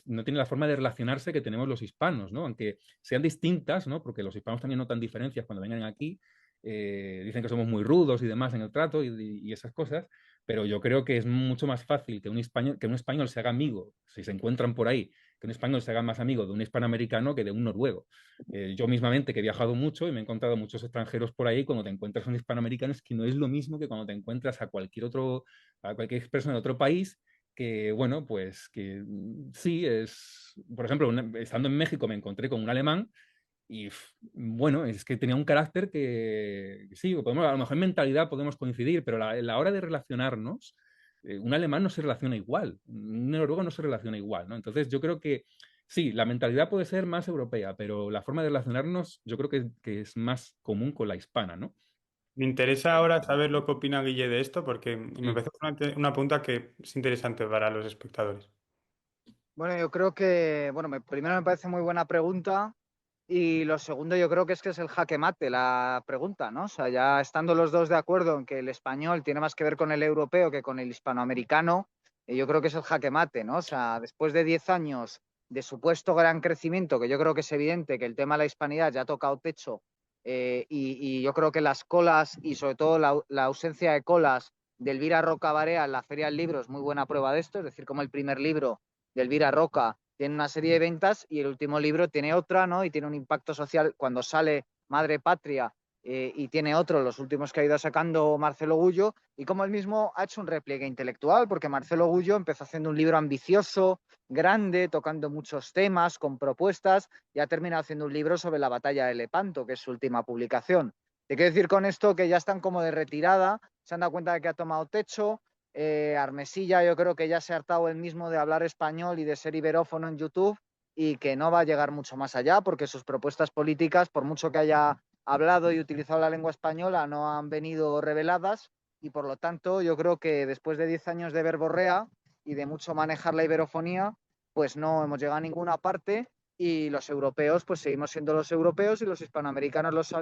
no tiene la forma de relacionarse que tenemos los hispanos, ¿no? Aunque sean distintas, ¿no? Porque los hispanos también notan diferencias cuando vengan aquí, dicen que somos muy rudos y demás en el trato y esas cosas, pero yo creo que es mucho más fácil que un español se haga amigo, si se encuentran por ahí, que un español se haga más amigo de un hispanoamericano que de un noruego. Yo mismamente, que he viajado mucho y me he encontrado muchos extranjeros por ahí, cuando te encuentras a un hispanoamericano es que no es lo mismo que cuando te encuentras a cualquier persona de otro país que, bueno, pues que sí, por ejemplo, estando en México me encontré con un alemán y bueno, es que tenía un carácter que sí, a lo mejor en mentalidad podemos coincidir, pero la hora de relacionarnos, un alemán no se relaciona igual, un noruego no se relaciona igual, ¿no? Entonces yo creo que sí, la mentalidad puede ser más europea, pero la forma de relacionarnos yo creo que es más común con la hispana, ¿no? Me interesa ahora saber lo que opina Guille de esto, porque me Mm, parece una pregunta que es interesante para los espectadores. Bueno, yo creo que, bueno, primero me parece muy buena pregunta y lo segundo yo creo que es el jaque mate la pregunta, ¿no? O sea, ya estando los dos de acuerdo en que el español tiene más que ver con el europeo que con el hispanoamericano, yo creo que es el jaque mate, ¿no? O sea, después de 10 años de supuesto gran crecimiento, que yo creo que es evidente que el tema de la hispanidad ya ha tocado techo y yo creo que las colas y sobre todo la ausencia de colas de Elvira Roca Barea en la Feria del Libro es muy buena prueba de esto, es decir, como el primer libro de Elvira Roca tiene una serie de ventas y el último libro tiene otra, ¿no? Y tiene un impacto social cuando sale Madre Patria y tiene otro, los últimos que ha ido sacando Marcelo Gullo, y como él mismo ha hecho un repliegue intelectual, porque Marcelo Gullo empezó haciendo un libro ambicioso, grande, tocando muchos temas, con propuestas, y ha terminado haciendo un libro sobre la batalla de Lepanto, que es su última publicación. Te quiero decir con esto que ya están como de retirada, se han dado cuenta de que ha tomado techo. Armesilla yo creo que ya se ha hartado él mismo de hablar español y de ser iberófono en YouTube y que no va a llegar mucho más allá porque sus propuestas políticas, por mucho que haya hablado y utilizado la lengua española, no han venido reveladas y por lo tanto yo creo que después de 10 años de verborrea y de mucho manejar la iberofonía, pues no hemos llegado a ninguna parte y los europeos pues seguimos siendo los europeos y los hispanoamericanos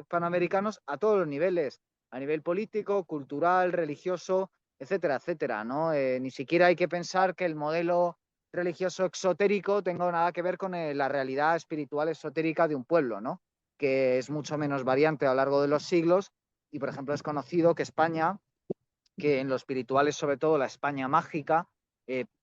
a todos los niveles, a nivel político, cultural, religioso, etcétera, etcétera, ¿no? Ni siquiera hay que pensar que el modelo religioso exotérico tenga nada que ver con la realidad espiritual esotérica de un pueblo, ¿no? Que es mucho menos variante a lo largo de los siglos y, por ejemplo, es conocido que España, que en lo espiritual es sobre todo la España mágica,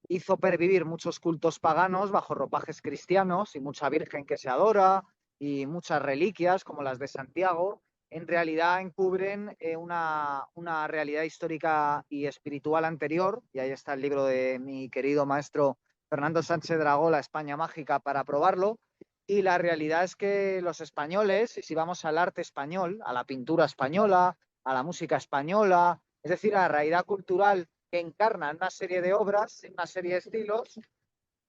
hizo pervivir muchos cultos paganos bajo ropajes cristianos y mucha virgen que se adora y muchas reliquias como las de Santiago, en realidad encubren una realidad histórica y espiritual anterior, y ahí está el libro de mi querido maestro Fernando Sánchez Dragó, La España Mágica, para probarlo. Y la realidad es que los españoles, si vamos al arte español, a la pintura española, a la música española, es decir, a la realidad cultural que encarna una serie de obras, una serie de estilos,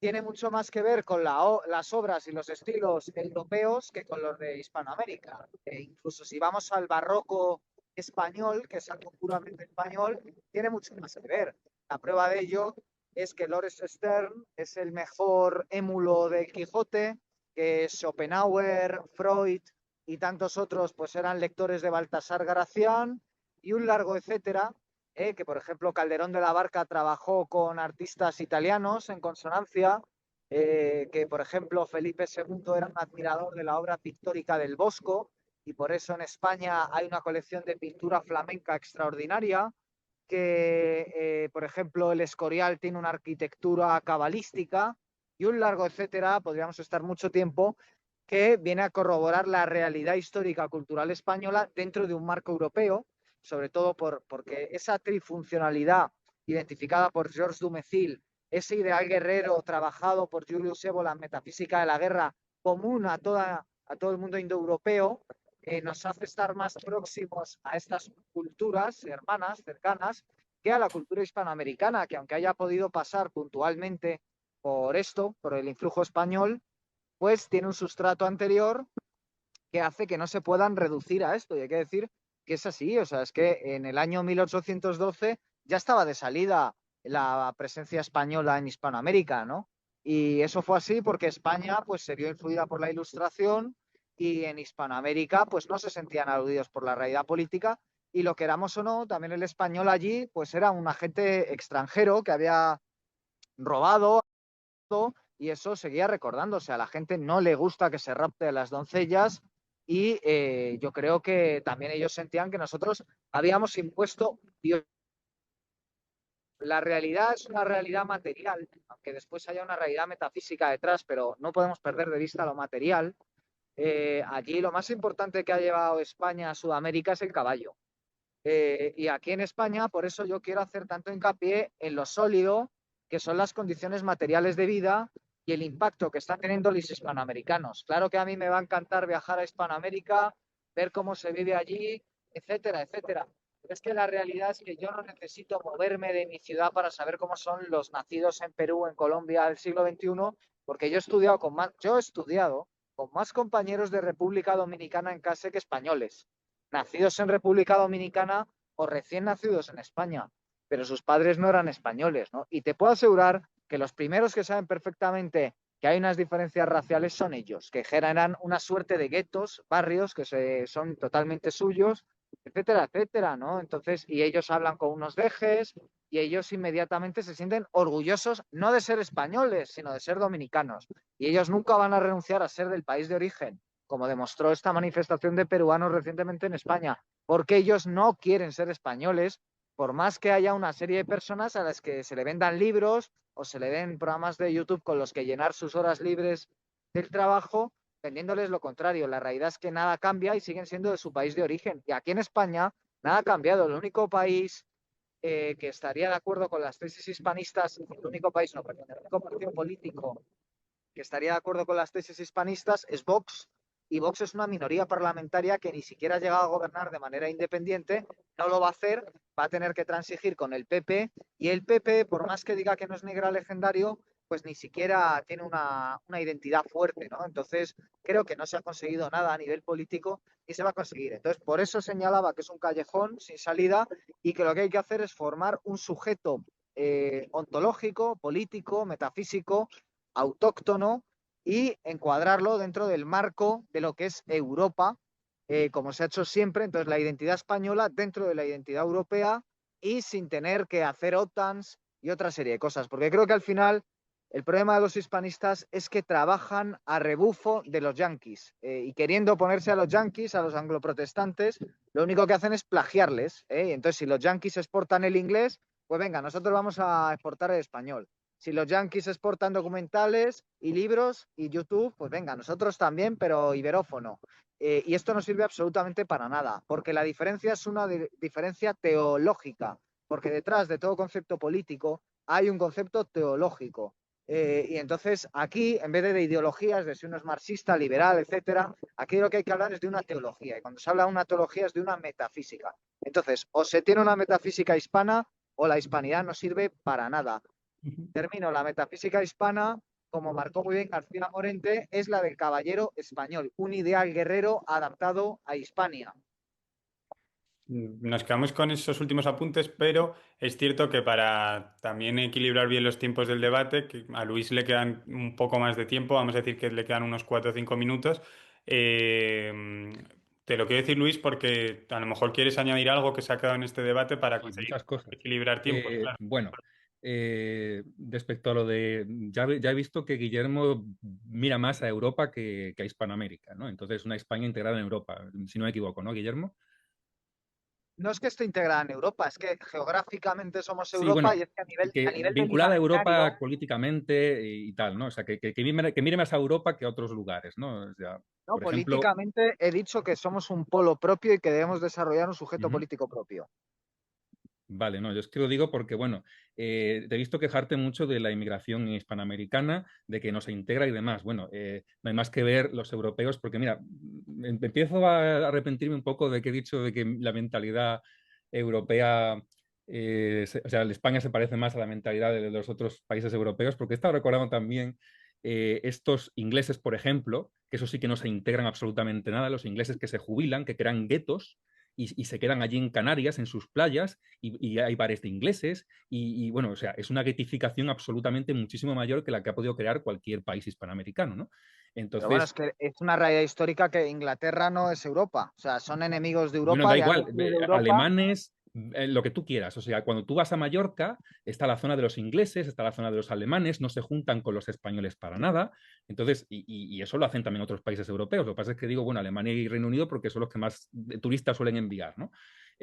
tiene mucho más que ver con las obras y los estilos europeos que con los de Hispanoamérica. Incluso si vamos al barroco español, que es algo puramente español, tiene mucho más que ver. La prueba de ello es que Lawrence Stern es el mejor émulo de Quijote, que Schopenhauer, Freud y tantos otros pues eran lectores de Baltasar Gracián y un largo etcétera, que por ejemplo Calderón de la Barca trabajó con artistas italianos en consonancia, que por ejemplo Felipe II era un admirador de la obra pictórica del Bosco y por eso en España hay una colección de pintura flamenca extraordinaria, que por ejemplo el Escorial tiene una arquitectura cabalística y un largo etcétera, podríamos estar mucho tiempo, que viene a corroborar la realidad histórica cultural española dentro de un marco europeo, sobre todo porque esa trifuncionalidad identificada por Georges Dumézil, ese ideal guerrero trabajado por Julius Evola en Metafísica de la Guerra, común a todo el mundo indoeuropeo, nos hace estar más próximos a estas culturas hermanas, cercanas, que a la cultura hispanoamericana, que aunque haya podido pasar puntualmente por esto, por el influjo español, pues tiene un sustrato anterior que hace que no se puedan reducir a esto. Y hay que decir que es así, o sea, es que en el año 1812 ya estaba de salida la presencia española en Hispanoamérica, ¿no? Y eso fue así porque España pues se vio influida por la Ilustración y en Hispanoamérica pues no se sentían aludidos por la realidad política y lo queramos o no, también el español allí pues era un agente extranjero que había robado y eso seguía recordándose. A la gente no le gusta que se rapte a las doncellas y yo creo que también ellos sentían que nosotros habíamos impuesto. La realidad es una realidad material, aunque después haya una realidad metafísica detrás, pero no podemos perder de vista lo material. Allí lo más importante que ha llevado España a Sudamérica es el caballo. Y aquí en España, por eso yo quiero hacer tanto hincapié en lo sólido, que son las condiciones materiales de vida y el impacto que están teniendo los hispanoamericanos. Claro que a mí me va a encantar viajar a Hispanoamérica, ver cómo se vive allí, etcétera, etcétera. Pero es que la realidad es que yo no necesito moverme de mi ciudad para saber cómo son los nacidos en Perú, en Colombia del siglo XXI, porque yo he estudiado con más compañeros de República Dominicana en clase que españoles nacidos en República Dominicana o recién nacidos en España, pero sus padres no eran españoles, ¿no? Y te puedo asegurar que los primeros que saben perfectamente que hay unas diferencias raciales son ellos, que generan una suerte de guetos, barrios son totalmente suyos, etcétera, etcétera, ¿no? Entonces, y ellos hablan con unos dejes y ellos inmediatamente se sienten orgullosos no de ser españoles, sino de ser dominicanos. Y ellos nunca van a renunciar a ser del país de origen, como demostró esta manifestación de peruanos recientemente en España, porque ellos no quieren ser españoles, por más que haya una serie de personas a las que se le vendan libros o se le den programas de YouTube con los que llenar sus horas libres del trabajo, vendiéndoles lo contrario. La realidad es que nada cambia y siguen siendo de su país de origen. Y aquí en España nada ha cambiado. El único país que estaría de acuerdo con las tesis hispanistas, el único país, no, perdón, el único partido político que estaría de acuerdo con las tesis hispanistas es Vox, y Vox es una minoría parlamentaria que ni siquiera ha llegado a gobernar de manera independiente, no lo va a hacer, va a tener que transigir con el PP, y el PP, por más que diga que no es negra legendario, pues ni siquiera tiene una identidad fuerte, ¿no? Entonces, creo que no se ha conseguido nada a nivel político y se va a conseguir. Entonces, por eso señalaba que es un callejón sin salida y que lo que hay que hacer es formar un sujeto ontológico, político, metafísico, autóctono y encuadrarlo dentro del marco de lo que es Europa, como se ha hecho siempre, entonces la identidad española dentro de la identidad europea y sin tener que hacer OTANs y otra serie de cosas, porque creo que al final el problema de los hispanistas es que trabajan a rebufo de los yanquis y queriendo ponerse a los yanquis, a los angloprotestantes, lo único que hacen es plagiarles. Entonces, si los yanquis exportan el inglés, pues venga, nosotros vamos a exportar el español. Si los yanquis exportan documentales y libros y YouTube, pues venga, nosotros también, pero iberófono. Y esto no sirve absolutamente para nada, porque la diferencia es una diferencia teológica, porque detrás de todo concepto político hay un concepto teológico. Y entonces aquí, en vez de ideologías, de si uno es marxista, liberal, etcétera, aquí lo que hay que hablar es de una teología. Y cuando se habla de una teología es de una metafísica. Entonces, o se tiene una metafísica hispana o la hispanidad no sirve para nada. Termino, la metafísica hispana, como marcó muy bien García Morente, es la del caballero español, un ideal guerrero adaptado a Hispania. Nos quedamos con esos últimos apuntes, pero es cierto que para también equilibrar bien los tiempos del debate, que a Luis le quedan un poco más de tiempo, vamos a decir que le quedan unos 4 o 5 minutos. Te lo quiero decir, Luis, porque a lo mejor quieres añadir algo que se ha quedado en este debate para Y conseguir muchas cosas. equilibrar tiempos, claro. Bueno, respecto a lo de, ya he visto que Guillermo mira más a Europa que a Hispanoamérica, ¿no? Entonces, una España integrada en Europa, si no me equivoco, ¿no, Guillermo? No es que esté integrada en Europa, es que geográficamente somos Sí, Europa bueno, y es que a que nivel del vinculada a imaginario, Europa políticamente y tal, ¿no? O sea, que mire más a Europa que a otros lugares, ¿no? O sea, ¿no? por ejemplo, Políticamente he dicho que somos un polo propio y que debemos desarrollar un sujeto ujú. político propio. Vale, no, yo es que lo digo porque, bueno, te he visto quejarte mucho de la inmigración hispanoamericana, de que no se integra y demás. Bueno, no hay más que ver los europeos, porque mira, empiezo a arrepentirme un poco de que he dicho de que la mentalidad europea, o sea, España se parece más a la mentalidad de los otros países europeos, porque he estado recordando también estos ingleses, por ejemplo, que eso sí que no se integran absolutamente nada, los ingleses que se jubilan, que crean guetos y se quedan allí en Canarias, en sus playas, y hay bares de ingleses, bueno, o sea, es una guetificación absolutamente muchísimo mayor que la que ha podido crear cualquier país hispanoamericano, ¿no? Pero bueno, Entonces, es que es una realidad histórica que Inglaterra no es Europa. O sea, son enemigos de bueno, Europa da y han igual, destruido Europa. alemanes, Lo que tú quieras. O sea, cuando tú vas a Mallorca, está la zona de los ingleses, está la zona de los alemanes, no se juntan con los españoles para nada. Entonces, y eso lo hacen también otros países europeos. Lo que pasa es que digo, bueno, Alemania y Reino Unido porque son los que más turistas suelen enviar, ¿no?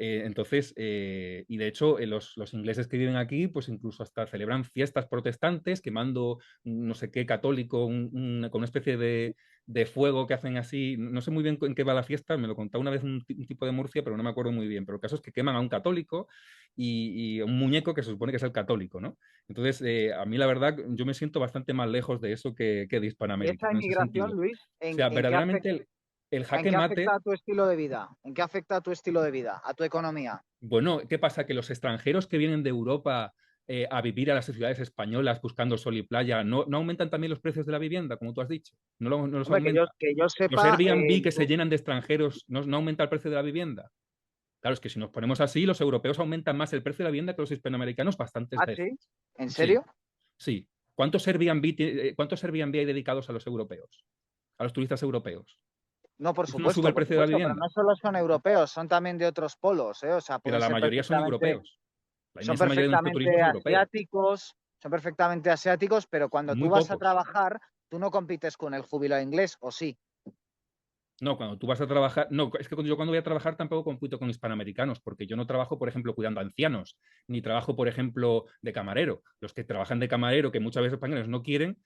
Entonces, y de hecho, los ingleses que viven aquí, pues incluso hasta celebran fiestas protestantes, quemando no sé qué católico, con una especie de fuego que hacen así. No sé muy bien en qué va la fiesta, me lo contaba una vez un tipo de Murcia, pero no me acuerdo muy bien. Pero el caso es que queman a un católico y un muñeco que se supone que es el católico, ¿no? Entonces, a mí la verdad, yo me siento bastante más lejos de eso que de ¿Y Hispanoamérica, esa ¿no? En ese inmigración, sentido. O Luis, sea, en qué afecta, verdaderamente el en jaque qué afecta mate. a tu estilo de vida? ¿En qué afecta a tu estilo de vida, a tu economía? Bueno, ¿qué pasa? Que los extranjeros que vienen de Europa a vivir a las ciudades españolas buscando sol y playa, ¿no aumentan también los precios de la vivienda, como tú has dicho? ¿No los Hombre, aumenta? que yo Los sepa, Airbnb que se llenan de extranjeros, ¿no aumenta el precio de la vivienda? Claro, es que si nos ponemos así, los europeos aumentan más el precio de la vivienda que los hispanoamericanos bastantes ¿ah, sí? veces. ¿En Sí, serio? sí. ¿Cuántos Airbnb hay dedicados a los europeos? A los turistas europeos. No, ¿Eso no sube el por precio de la supuesto, pero vivienda? no solo son europeos, son también de otros polos, ¿eh? O sea, Pero pueden la ser mayoría son perfectamente, europeos. La inmensa mayoría de nuestro turismo es europeo. son perfectamente asiáticos, pero cuando tú Muy vas a pocos. trabajar, tú no compites con el jubilado inglés, ¿o sí? No, cuando tú vas a trabajar, no, es que yo cuando voy a trabajar tampoco compito con hispanoamericanos, porque yo no trabajo, por ejemplo, cuidando a ancianos, ni trabajo, por ejemplo, de camarero. Los que trabajan de camarero, que muchas veces españoles no quieren,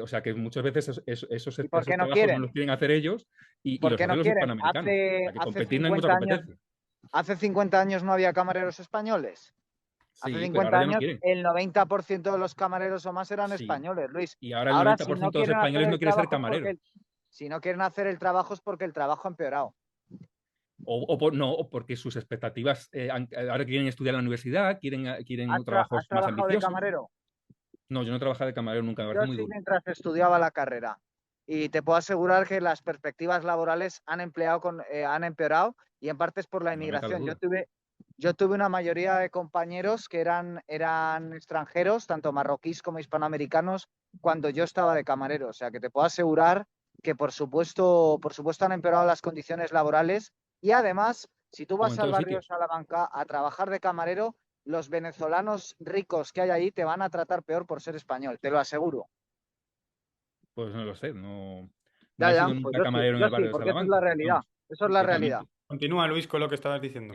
o sea, que muchas veces ¿Y por qué esos no trabajos no los quieren? quieren hacer ellos y ¿Por los qué no hacen los quieren? hispanoamericanos. O sea, que Hace competir no hay mucha 50 años, competencia. hace 50 años no había camareros españoles. Hace Sí, pero 50 ahora ya no años quieren. el 90% de los camareros o más eran Sí. españoles, Luis. Y ahora el Ahora, si no 90% de los quieren hacer españoles no el quiere ser trabajo es camarero. si no quieren hacer el trabajo es porque el trabajo ha empeorado. No, o porque sus expectativas ahora quieren estudiar en la universidad, quieren ¿Has trabajos más trabajado de ambiciosos. camarero? No, yo no he trabajado de camarero nunca, me Yo parece muy sí duro. mientras estudiaba la carrera. Y te puedo asegurar que las perspectivas laborales han empeorado y en parte es por la No me cabe inmigración. duda. Yo tuve una mayoría de compañeros que eran extranjeros, tanto marroquíes como hispanoamericanos, cuando yo estaba de camarero. O sea que te puedo asegurar que por supuesto han empeorado las condiciones laborales y además, si tú Como vas en al todos barrio de sitios. Salamanca a trabajar de camarero, los venezolanos ricos que hay allí te van a tratar peor por ser español, te lo aseguro. Pues no lo sé, no Ya, he ya, sido pues nunca camarero en yo el sí, barrio de porque eso es la Salamanca, pero realidad. vamos, Eso es la realidad. totalmente. Continúa, Luis, con lo que estabas diciendo.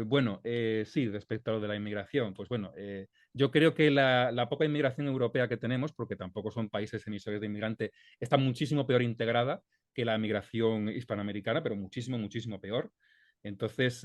Bueno, sí, respecto a lo de la inmigración, pues bueno, yo creo que la poca inmigración europea que tenemos, porque tampoco son países emisores de inmigrante, está muchísimo peor integrada que la migración hispanoamericana, pero muchísimo, muchísimo peor. Entonces,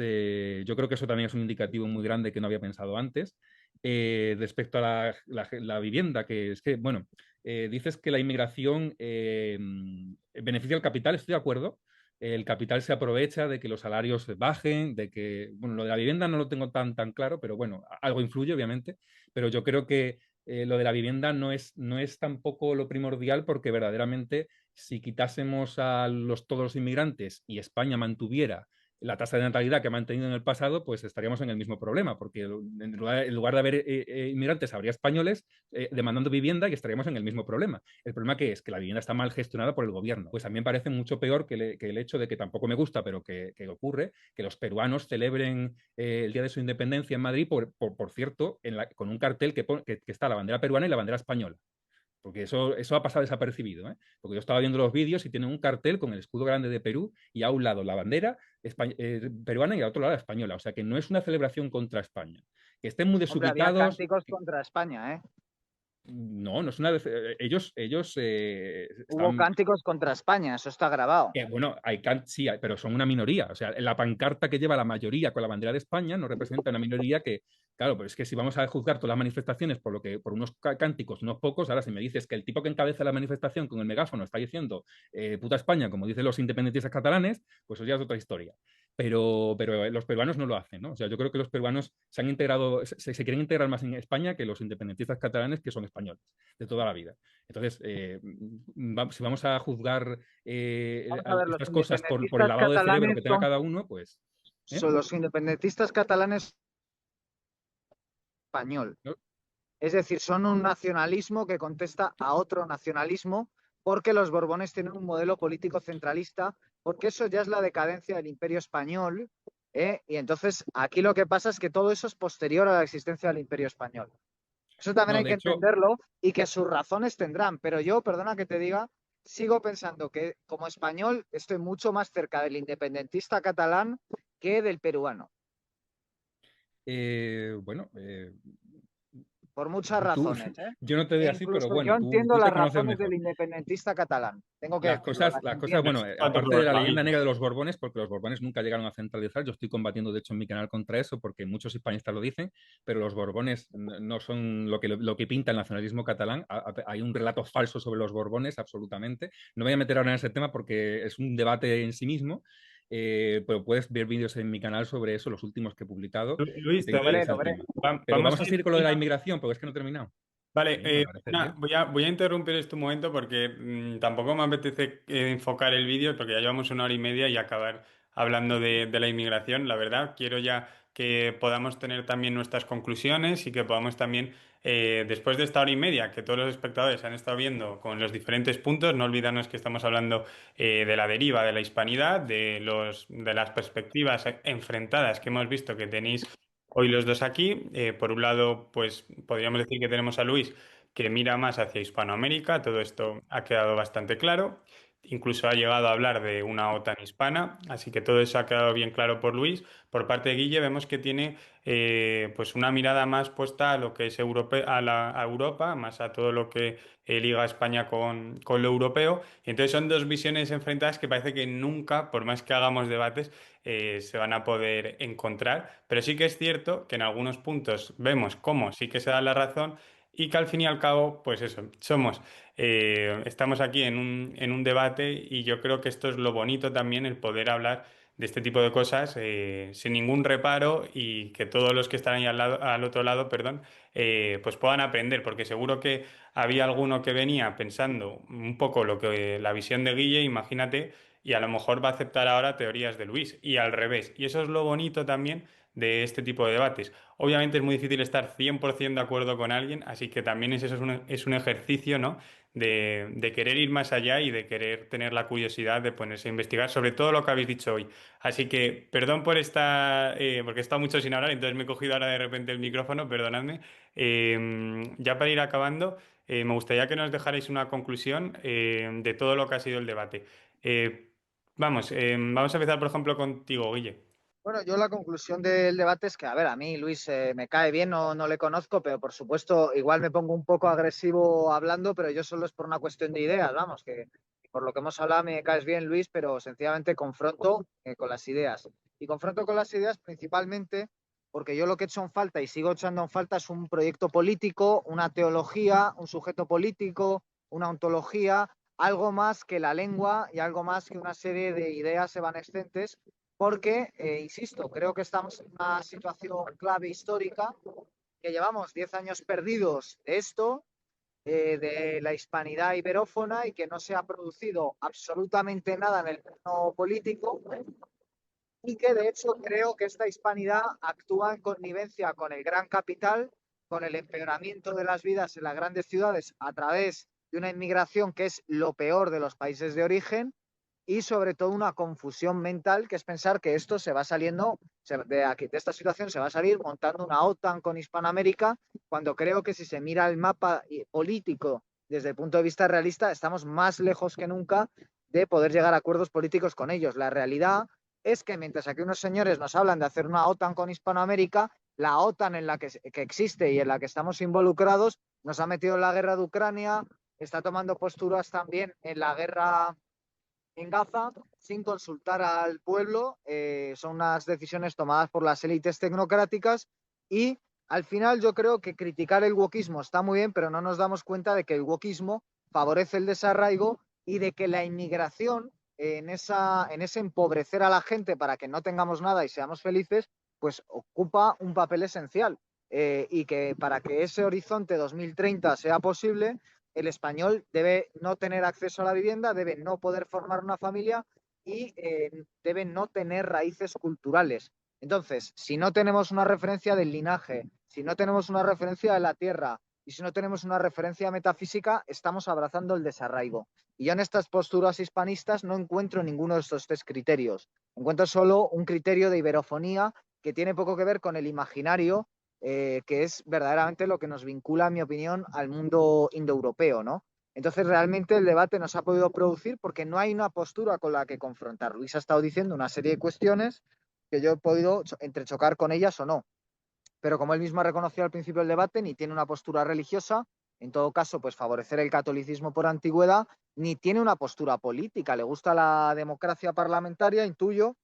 yo creo que eso también es un indicativo muy grande que no había pensado antes. Respecto a la vivienda, que es que, bueno, dices que la inmigración beneficia al capital, estoy de acuerdo. El capital se aprovecha de que los salarios bajen, de que, bueno, lo de la vivienda no lo tengo tan claro, pero bueno, algo influye, obviamente, pero yo creo que lo de la vivienda no es tampoco lo primordial porque verdaderamente si quitásemos todos los inmigrantes y España mantuviera la tasa de natalidad que ha mantenido en el pasado, pues estaríamos en el mismo problema, porque en lugar de haber inmigrantes, habría españoles demandando vivienda y estaríamos en el mismo problema. El problema que es que la vivienda está mal gestionada por el gobierno. Pues a mí me parece mucho peor que el hecho de que tampoco me gusta, pero que ocurre, que los peruanos celebren el Día de su Independencia en Madrid, por cierto, con un cartel que está la bandera peruana y la bandera española. Porque eso ha pasado desapercibido, ¿eh? Porque yo estaba viendo los vídeos y tienen un cartel con el escudo grande de Perú y a un lado la bandera peruana y al otro lado la española. O sea que no es una celebración contra España. Que estén muy Hombre, había desubicados. cánticos contra España, ¿eh? No, no es una. Ellos Hubo están. cánticos contra España, eso está grabado. Bueno, sí, pero son una minoría. O sea, la pancarta que lleva la mayoría con la bandera de España no representa una minoría que, claro, pero es que si vamos a juzgar todas las manifestaciones por unos cánticos, unos pocos, ahora si me dices que el tipo que encabeza la manifestación con el megáfono está diciendo puta España, como dicen los independentistas catalanes, pues eso ya es otra historia. Pero los peruanos no lo hacen, ¿no? O sea, yo creo que los peruanos se han integrado, se quieren integrar más en España que los independentistas catalanes que son españoles de toda la vida. Entonces, si vamos a juzgar Vamos a ver, estas cosas por el lavado de cerebro que tenga cada uno, pues. ¿Eh? son los independentistas catalanes español. ¿No? Es decir, son un nacionalismo que contesta a otro nacionalismo porque los Borbones tienen un modelo político centralista, porque eso ya es la decadencia del imperio español Y entonces aquí lo que pasa es que todo eso es posterior a la existencia del Imperio Español. Eso también No, hay de que hecho, entenderlo y que sus razones tendrán, pero yo, perdona que te diga, sigo pensando que como español estoy mucho más cerca del independentista catalán que del peruano, bueno, por muchas tú, razones, ¿eh? yo no te E veo así, pero incluso yo bueno, entiendo tú las te conoces razones del mejor. independentista catalán, tengo que decirlo, las Las cosas, entiendo. bueno, No es tanto aparte de la problema leyenda ahí. negra de los Borbones, porque los Borbones nunca llegaron a centralizar, yo estoy combatiendo, de hecho, en mi canal contra eso, porque muchos hispanistas lo dicen, pero los Borbones no son lo que pinta el nacionalismo catalán. Hay un relato falso sobre los Borbones, absolutamente. No me voy a meter ahora en ese tema porque es un debate en sí mismo, pero puedes ver vídeos en mi canal sobre eso, los últimos que he publicado, si Luis, te te Lo interesa el veré. tema. Pero vamos vamos a a ir. seguir con lo de la inmigración, porque es que no he terminado. Vale, Sí, me parece bien. voy a interrumpir este momento porque tampoco me apetece enfocar el vídeo porque ya llevamos 1 hora y media y acabar hablando de la inmigración. La verdad, quiero ya que podamos tener también nuestras conclusiones y que podamos también, después de esta 1 hora y media que todos los espectadores han estado viendo con los diferentes puntos, no olvidarnos que estamos hablando de la deriva de la hispanidad, de las perspectivas enfrentadas que hemos visto que tenéis hoy los dos aquí. Por un lado, pues podríamos decir que tenemos a Luis que mira más hacia Hispanoamérica, todo esto ha quedado bastante claro. Incluso ha llegado a hablar de una OTAN hispana, así que todo eso ha quedado bien claro por Luis. Por parte de Guille vemos que tiene pues una mirada más puesta a lo que es a Europa, más a todo lo que liga a España con lo europeo. Y entonces son dos visiones enfrentadas que parece que nunca, por más que hagamos debates, se van a poder encontrar. Pero sí que es cierto que en algunos puntos vemos cómo sí que se da la razón y que al fin y al cabo, pues eso, estamos aquí en un debate y yo creo que esto es lo bonito también, el poder hablar de este tipo de cosas sin ningún reparo y que todos los que están ahí al otro lado, perdón, pues puedan aprender, porque seguro que había alguno que venía pensando un poco lo que la visión de Guille, imagínate, y a lo mejor va a aceptar ahora teorías de Luis y al revés. Y eso es lo bonito también de este tipo de debates. Obviamente es muy difícil estar 100% de acuerdo con alguien, así que también es un ejercicio, ¿no? De querer ir más allá y de querer tener la curiosidad de ponerse a investigar sobre todo lo que habéis dicho hoy. Así que perdón por porque he estado mucho sin hablar, entonces me he cogido ahora de repente el micrófono, perdonadme. Ya para ir acabando, me gustaría que nos dejarais una conclusión de todo lo que ha sido el debate. Vamos a empezar, por ejemplo, contigo, Guille. Bueno, yo la conclusión del debate es que, a ver, a mí Luis me cae bien, no le conozco, pero por supuesto igual me pongo un poco agresivo hablando, pero yo solo es por una cuestión de ideas, vamos, que por lo que hemos hablado me caes bien, Luis, pero sencillamente confronto con las ideas. Y confronto con las ideas principalmente porque yo lo que he hecho en falta y sigo echando en falta es un proyecto político, una teología, un sujeto político, una ontología, algo más que la lengua y algo más que una serie de ideas evanescentes porque, insisto, creo que estamos en una situación clave histórica, que llevamos 10 años perdidos de esto, de la hispanidad iberófona y que no se ha producido absolutamente nada en el plano político y que de hecho creo que esta hispanidad actúa en connivencia con el gran capital, con el empeoramiento de las vidas en las grandes ciudades a través de una inmigración que es lo peor de los países de origen y sobre todo una confusión mental que es pensar que esto se va saliendo de esta situación se va a salir montando una OTAN con Hispanoamérica, cuando creo que si se mira el mapa político desde el punto de vista realista estamos más lejos que nunca de poder llegar a acuerdos políticos con ellos. La realidad es que mientras aquí unos señores nos hablan de hacer una OTAN con Hispanoamérica, la OTAN en la que existe y en la que estamos involucrados nos ha metido en la guerra de Ucrania, está tomando posturas también en la guerra en Gaza sin consultar al pueblo. Son unas decisiones tomadas por las élites tecnocráticas y al final yo creo que criticar el wokismo está muy bien, pero no nos damos cuenta de que el wokismo favorece el desarraigo y de que la inmigración en ese empobrecer a la gente para que no tengamos nada y seamos felices, pues ocupa un papel esencial. Y que para que ese horizonte 2030 sea posible, el español debe no tener acceso a la vivienda, debe no poder formar una familia y debe no tener raíces culturales. Entonces, si no tenemos una referencia del linaje, si no tenemos una referencia de la tierra, y si no tenemos una referencia metafísica, estamos abrazando el desarraigo. Y yo en estas posturas hispanistas no encuentro ninguno de estos tres criterios. Encuentro solo un criterio de iberofonía que tiene poco que ver con el imaginario, que es verdaderamente lo que nos vincula, en mi opinión, al mundo indoeuropeo, ¿no? Entonces, realmente el debate nos ha podido producir porque no hay una postura con la que confrontar. Luis ha estado diciendo una serie de cuestiones que yo he podido entrechocar con ellas o no. Pero como él mismo ha reconocido al principio del debate, ni tiene una postura religiosa, en todo caso, pues favorecer el catolicismo por antigüedad, ni tiene una postura política. Le gusta la democracia parlamentaria, intuyo,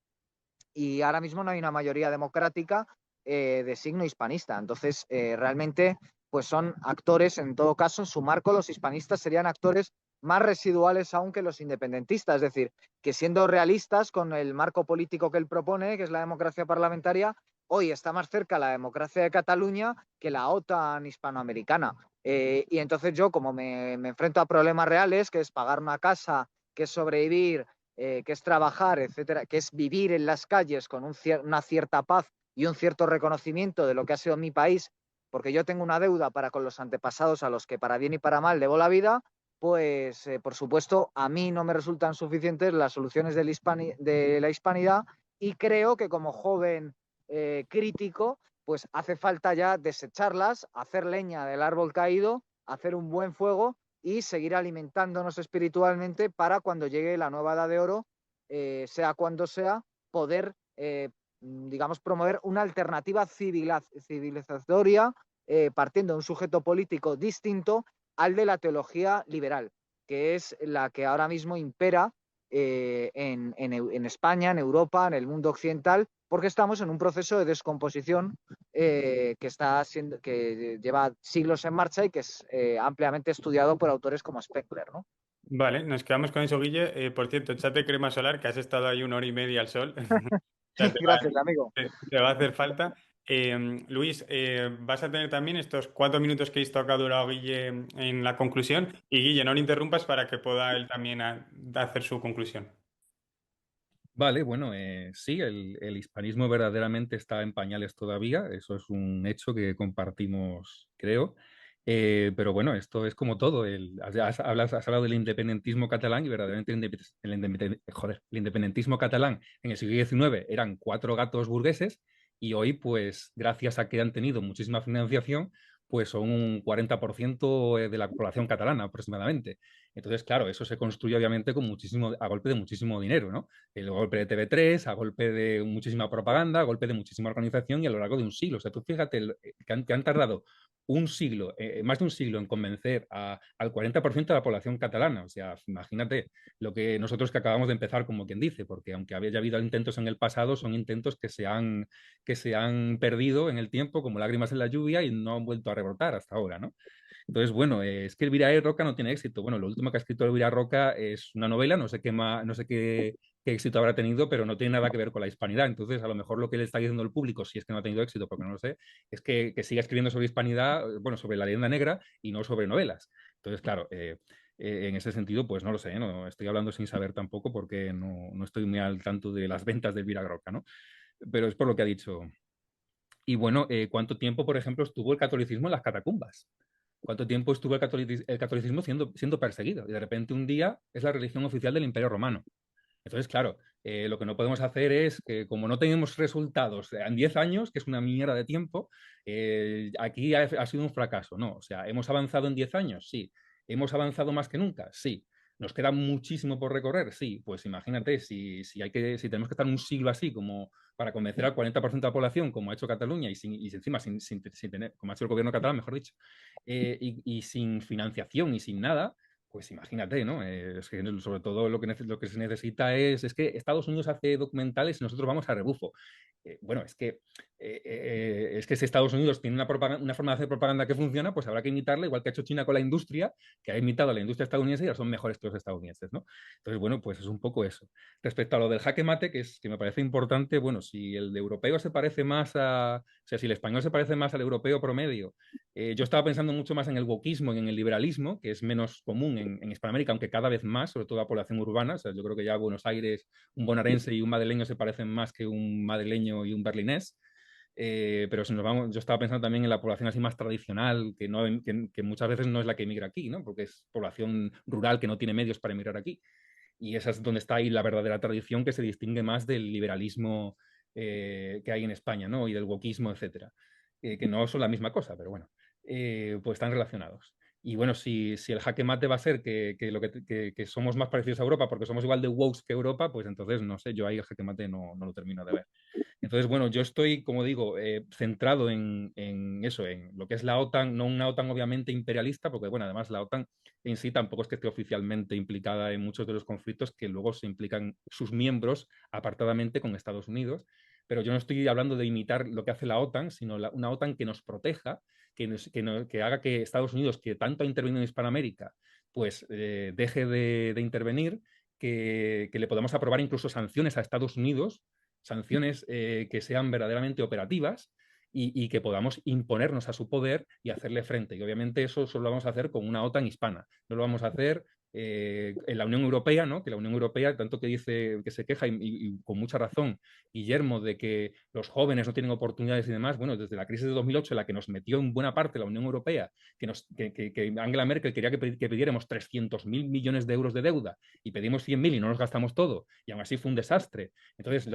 y ahora mismo no hay una mayoría democrática de signo hispanista. Entonces, realmente, pues son actores, en todo caso, en su marco los hispanistas serían actores más residuales aún que los independentistas. Es decir, que siendo realistas con el marco político que él propone, que es la democracia parlamentaria, hoy está más cerca la democracia de Cataluña que la OTAN hispanoamericana. Y entonces yo, como me enfrento a problemas reales, que es pagar una casa, que es sobrevivir, que es trabajar, etcétera, que es vivir en las calles con una cierta paz y un cierto reconocimiento de lo que ha sido mi país, porque yo tengo una deuda para con los antepasados a los que para bien y para mal debo la vida, pues por supuesto a mí no me resultan suficientes las soluciones de la hispanidad y creo que como joven crítico, pues hace falta ya desecharlas, hacer leña del árbol caído, hacer un buen fuego y seguir alimentándonos espiritualmente para cuando llegue la nueva edad de oro, sea cuando sea, poder, digamos, promover una alternativa civilizatoria partiendo de un sujeto político distinto al de la teología liberal, que es la que ahora mismo impera en España, en Europa, en el mundo occidental, porque estamos en un proceso de descomposición que lleva siglos en marcha y que es ampliamente estudiado por autores como Spengler, ¿no? Vale, nos quedamos con eso, Guille. Por cierto, échate crema solar, que has estado ahí 1 hora y media al sol. Ya Gracias, amigo. te va a hacer falta. Luis, vas a tener también estos 4 minutos que he visto que ha durado Guille en la conclusión. Y Guille, no le interrumpas para que pueda él también hacer su conclusión. Vale, bueno, sí, el hispanismo verdaderamente está en pañales todavía, eso es un hecho que compartimos, creo. Pero bueno, esto es como todo. Has hablado del independentismo catalán y verdaderamente el independentismo catalán en el siglo XIX eran cuatro gatos burgueses y hoy, pues, gracias a que han tenido muchísima financiación, pues son un 40% de la población catalana aproximadamente. Entonces, claro, eso se construye obviamente a golpe de muchísimo dinero, ¿no? El golpe de TV3, a golpe de muchísima propaganda, a golpe de muchísima organización y a lo largo de un siglo. O sea, tú fíjate que han tardado un siglo, más de un siglo en convencer al 40% de la población catalana. O sea, imagínate lo que nosotros que acabamos de empezar, como quien dice, porque aunque había habido intentos en el pasado, son intentos que se han perdido en el tiempo como lágrimas en la lluvia y no han vuelto a rebrotar hasta ahora, ¿no? Entonces, bueno, es que Elvira Roca no tiene éxito. Bueno, lo último que ha escrito Elvira Roca es una novela, no sé qué éxito habrá tenido, pero no tiene nada que ver con la hispanidad. Entonces, a lo mejor lo que le está diciendo el público, si es que no ha tenido éxito, porque no lo sé, es que siga escribiendo sobre hispanidad, bueno, sobre la leyenda negra y no sobre novelas. Entonces, claro, en ese sentido, pues no lo sé, no estoy hablando sin saber tampoco porque no estoy muy al tanto de las ventas de Elvira Roca, ¿no? Pero es por lo que ha dicho. Y bueno, ¿cuánto tiempo, por ejemplo, estuvo el catolicismo en las catacumbas? ¿Cuánto tiempo estuvo el catolicismo siendo perseguido? Y de repente un día es la religión oficial del Imperio Romano. Entonces, claro, lo que no podemos hacer es que, como no tenemos resultados en 10 años, que es una mierda de tiempo, aquí ha sido un fracaso. No, o sea, ¿hemos avanzado en 10 años? Sí. ¿Hemos avanzado más que nunca? Sí. ¿Nos queda muchísimo por recorrer? Sí. Pues imagínate, si tenemos que estar un siglo así como para convencer al 40% de la población, como ha hecho Cataluña, y encima sin tener, como ha hecho el gobierno catalán, mejor dicho, y sin financiación y sin nada, pues imagínate, ¿no? Es que sobre todo lo que se necesita es que Estados Unidos hace documentales y nosotros vamos a rebufo. Bueno, es que si Estados Unidos tiene una forma de hacer propaganda que funciona, pues habrá que imitarla, igual que ha hecho China con la industria, que ha imitado a la industria estadounidense y ahora son mejores que los estadounidenses, ¿no? Entonces, bueno, pues es un poco eso. Respecto a lo del jaque mate, que me parece importante, bueno, si el de europeo se parece más o sea, si el español se parece más al europeo promedio, yo estaba pensando mucho más en el wokismo y en el liberalismo, que es menos común en Hispanoamérica, aunque cada vez más, sobre todo la población urbana. O sea, yo creo que ya Buenos Aires, un bonaerense y un madrileño se parecen más que un madrileño y un berlinés. Pero si nos vamos, yo estaba pensando también en la población así más tradicional, que muchas veces no es la que emigra aquí, ¿no? Porque es población rural que no tiene medios para emigrar aquí. Y esa es donde está ahí la verdadera tradición que se distingue más del liberalismo que hay en España, ¿no? Y del wokismo, etcétera. Que no son la misma cosa, pero bueno, pues están relacionados. Y bueno, si el jaque mate va a ser que somos más parecidos a Europa porque somos igual de woke que Europa, pues entonces no sé, yo ahí el jaque mate no lo termino de ver. Entonces, bueno, yo estoy, como digo, centrado en eso, en lo que es la OTAN, no una OTAN obviamente imperialista, porque bueno, además la OTAN en sí tampoco es que esté oficialmente implicada en muchos de los conflictos que luego se implican sus miembros apartadamente con Estados Unidos, pero yo no estoy hablando de imitar lo que hace la OTAN, sino una OTAN que nos proteja, que haga que Estados Unidos, que tanto ha intervenido en Hispanoamérica, pues deje de intervenir, que le podamos aprobar incluso sanciones a Estados Unidos, sanciones que sean verdaderamente operativas y que podamos imponernos a su poder y hacerle frente. Y obviamente eso solo lo vamos a hacer con una OTAN hispana. No lo vamos a hacer en la Unión Europea, ¿no? Que la Unión Europea, tanto que dice que se queja y con mucha razón, Guillermo, de que los jóvenes no tienen oportunidades y demás, bueno, desde la crisis de 2008, en la que nos metió en buena parte la Unión Europea, que Angela Merkel quería que pidiéramos 300.000 millones de euros de deuda y pedimos 100.000 y no nos gastamos todo, y aún así fue un desastre. Entonces,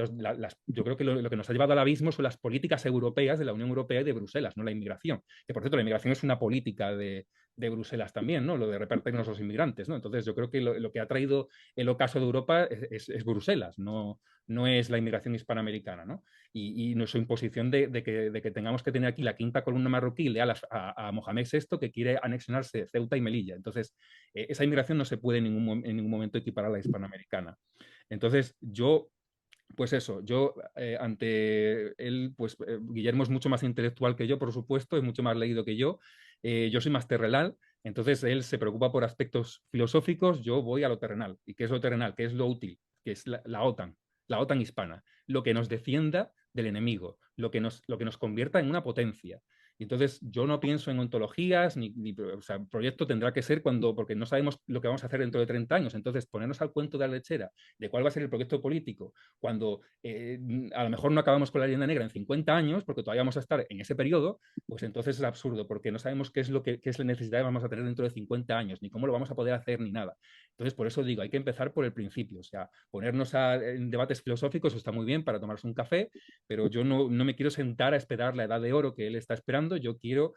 yo creo que lo que nos ha llevado al abismo son las políticas europeas de la Unión Europea y de Bruselas, no la inmigración. Que por cierto, la inmigración es una política de Bruselas también, ¿no? Lo de repartirnos los inmigrantes, ¿no? Entonces, yo creo que lo que ha traído el ocaso de Europa es Bruselas, no es la inmigración hispanoamericana, ¿no? Y nuestra imposición de que tengamos que tener aquí la quinta columna marroquí leal a Mohamed VI, que quiere anexionarse Ceuta y Melilla. Entonces, esa inmigración no se puede en ningún momento equiparar a la hispanoamericana. Entonces, pues eso, yo ante él, pues Guillermo es mucho más intelectual que yo, por supuesto, es mucho más leído que yo soy más terrenal, entonces él se preocupa por aspectos filosóficos, yo voy a lo terrenal. ¿Y qué es lo terrenal? ¿Qué es lo útil? Que es la OTAN hispana, lo que nos defienda del enemigo, lo que nos convierta en una potencia. Y entonces yo no pienso en ontologías, o sea, el proyecto tendrá que ser porque no sabemos lo que vamos a hacer dentro de 30 años. Entonces, ponernos al cuento de la lechera de cuál va a ser el proyecto político, cuando a lo mejor no acabamos con la leyenda negra en 50 años, porque todavía vamos a estar en ese periodo, pues entonces es absurdo, porque no sabemos qué es la necesidad que vamos a tener dentro de 50 años, ni cómo lo vamos a poder hacer, ni nada. Entonces, por eso digo, hay que empezar por el principio, o sea, ponernos en debates filosóficos está muy bien para tomarse un café, pero yo no me quiero sentar a esperar la edad de oro que él está esperando, yo quiero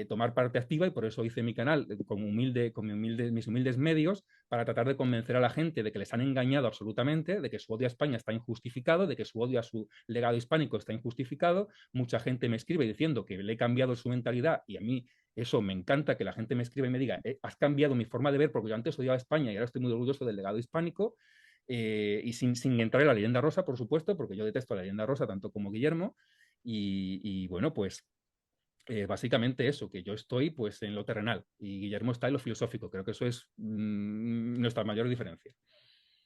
tomar parte activa y por eso hice mi canal mis humildes medios para tratar de convencer a la gente de que les han engañado absolutamente, de que su odio a España está injustificado, de que su odio a su legado hispánico está injustificado. Mucha gente me escribe diciendo que le he cambiado su mentalidad y a mí eso me encanta, que la gente me escriba y me diga, has cambiado mi forma de ver porque yo antes odiaba a España y ahora estoy muy orgulloso del legado hispánico. Y sin entrar en la leyenda rosa, por supuesto, porque yo detesto la leyenda rosa tanto como Guillermo. Y bueno, pues básicamente eso, que yo estoy pues en lo terrenal y Guillermo está en lo filosófico. Creo que eso es nuestra mayor diferencia.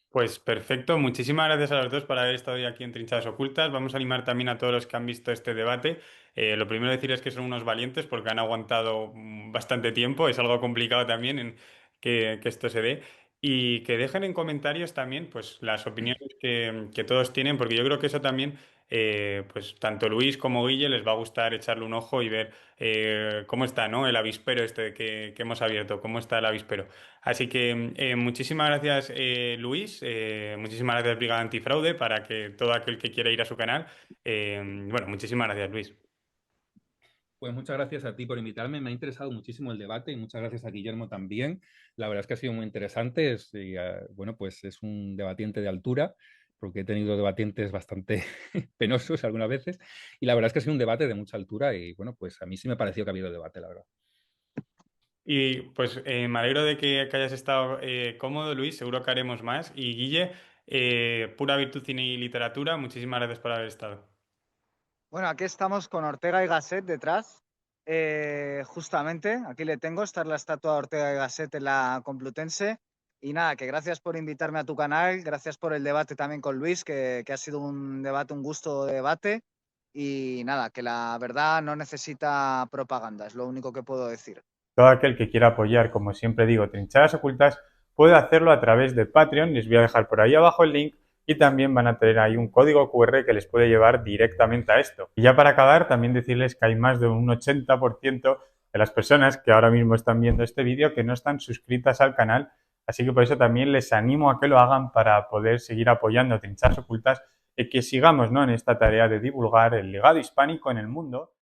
Pues perfecto, muchísimas gracias a los dos por haber estado hoy aquí en Trinchadas Ocultas. Vamos a animar también a todos los que han visto este debate. Lo primero decir es que son unos valientes porque han aguantado bastante tiempo. Es algo complicado también que esto se dé. Y que dejen en comentarios también pues, las opiniones que todos tienen, porque yo creo que eso también, pues tanto Luis como Guille les va a gustar echarle un ojo y ver cómo está, ¿no? El avispero este que hemos abierto, cómo está el avispero. Así que muchísimas gracias, Luis. Muchísimas gracias, Brigada Antifraude, para que todo aquel que quiera ir a su canal. Bueno, muchísimas gracias, Luis. Pues muchas gracias a ti por invitarme. Me ha interesado muchísimo el debate y muchas gracias a Guillermo también. La verdad es que ha sido muy interesante. Bueno, pues es un debatiente de altura, porque he tenido debatientes bastante penosos algunas veces. Y la verdad es que ha sido un debate de mucha altura y bueno, pues a mí sí me ha parecido que ha habido debate, la verdad. Y pues me alegro de que hayas estado cómodo, Luis. Seguro que haremos más. Y Guille, pura virtud, cine y literatura. Muchísimas gracias por haber estado. Bueno, aquí estamos con Ortega y Gasset detrás. Justamente, aquí le tengo, está la estatua de Ortega y Gasset en la Complutense. Y nada, que gracias por invitarme a tu canal, gracias por el debate también con Luis, que ha sido un debate, un gusto de debate. Y nada, que la verdad no necesita propaganda, es lo único que puedo decir. Todo aquel que quiera apoyar, como siempre digo, Trinchadas Ocultas, puede hacerlo a través de Patreon. Les voy a dejar por ahí abajo el link. y también van a tener ahí un código QR que les puede llevar directamente a esto. Y ya para acabar, también decirles que hay más de un 80% de las personas que ahora mismo están viendo este vídeo que no están suscritas al canal, así que por eso también les animo a que lo hagan para poder seguir apoyando a Trincheras Ocultas y que sigamos, ¿no?, en esta tarea de divulgar el legado hispánico en el mundo.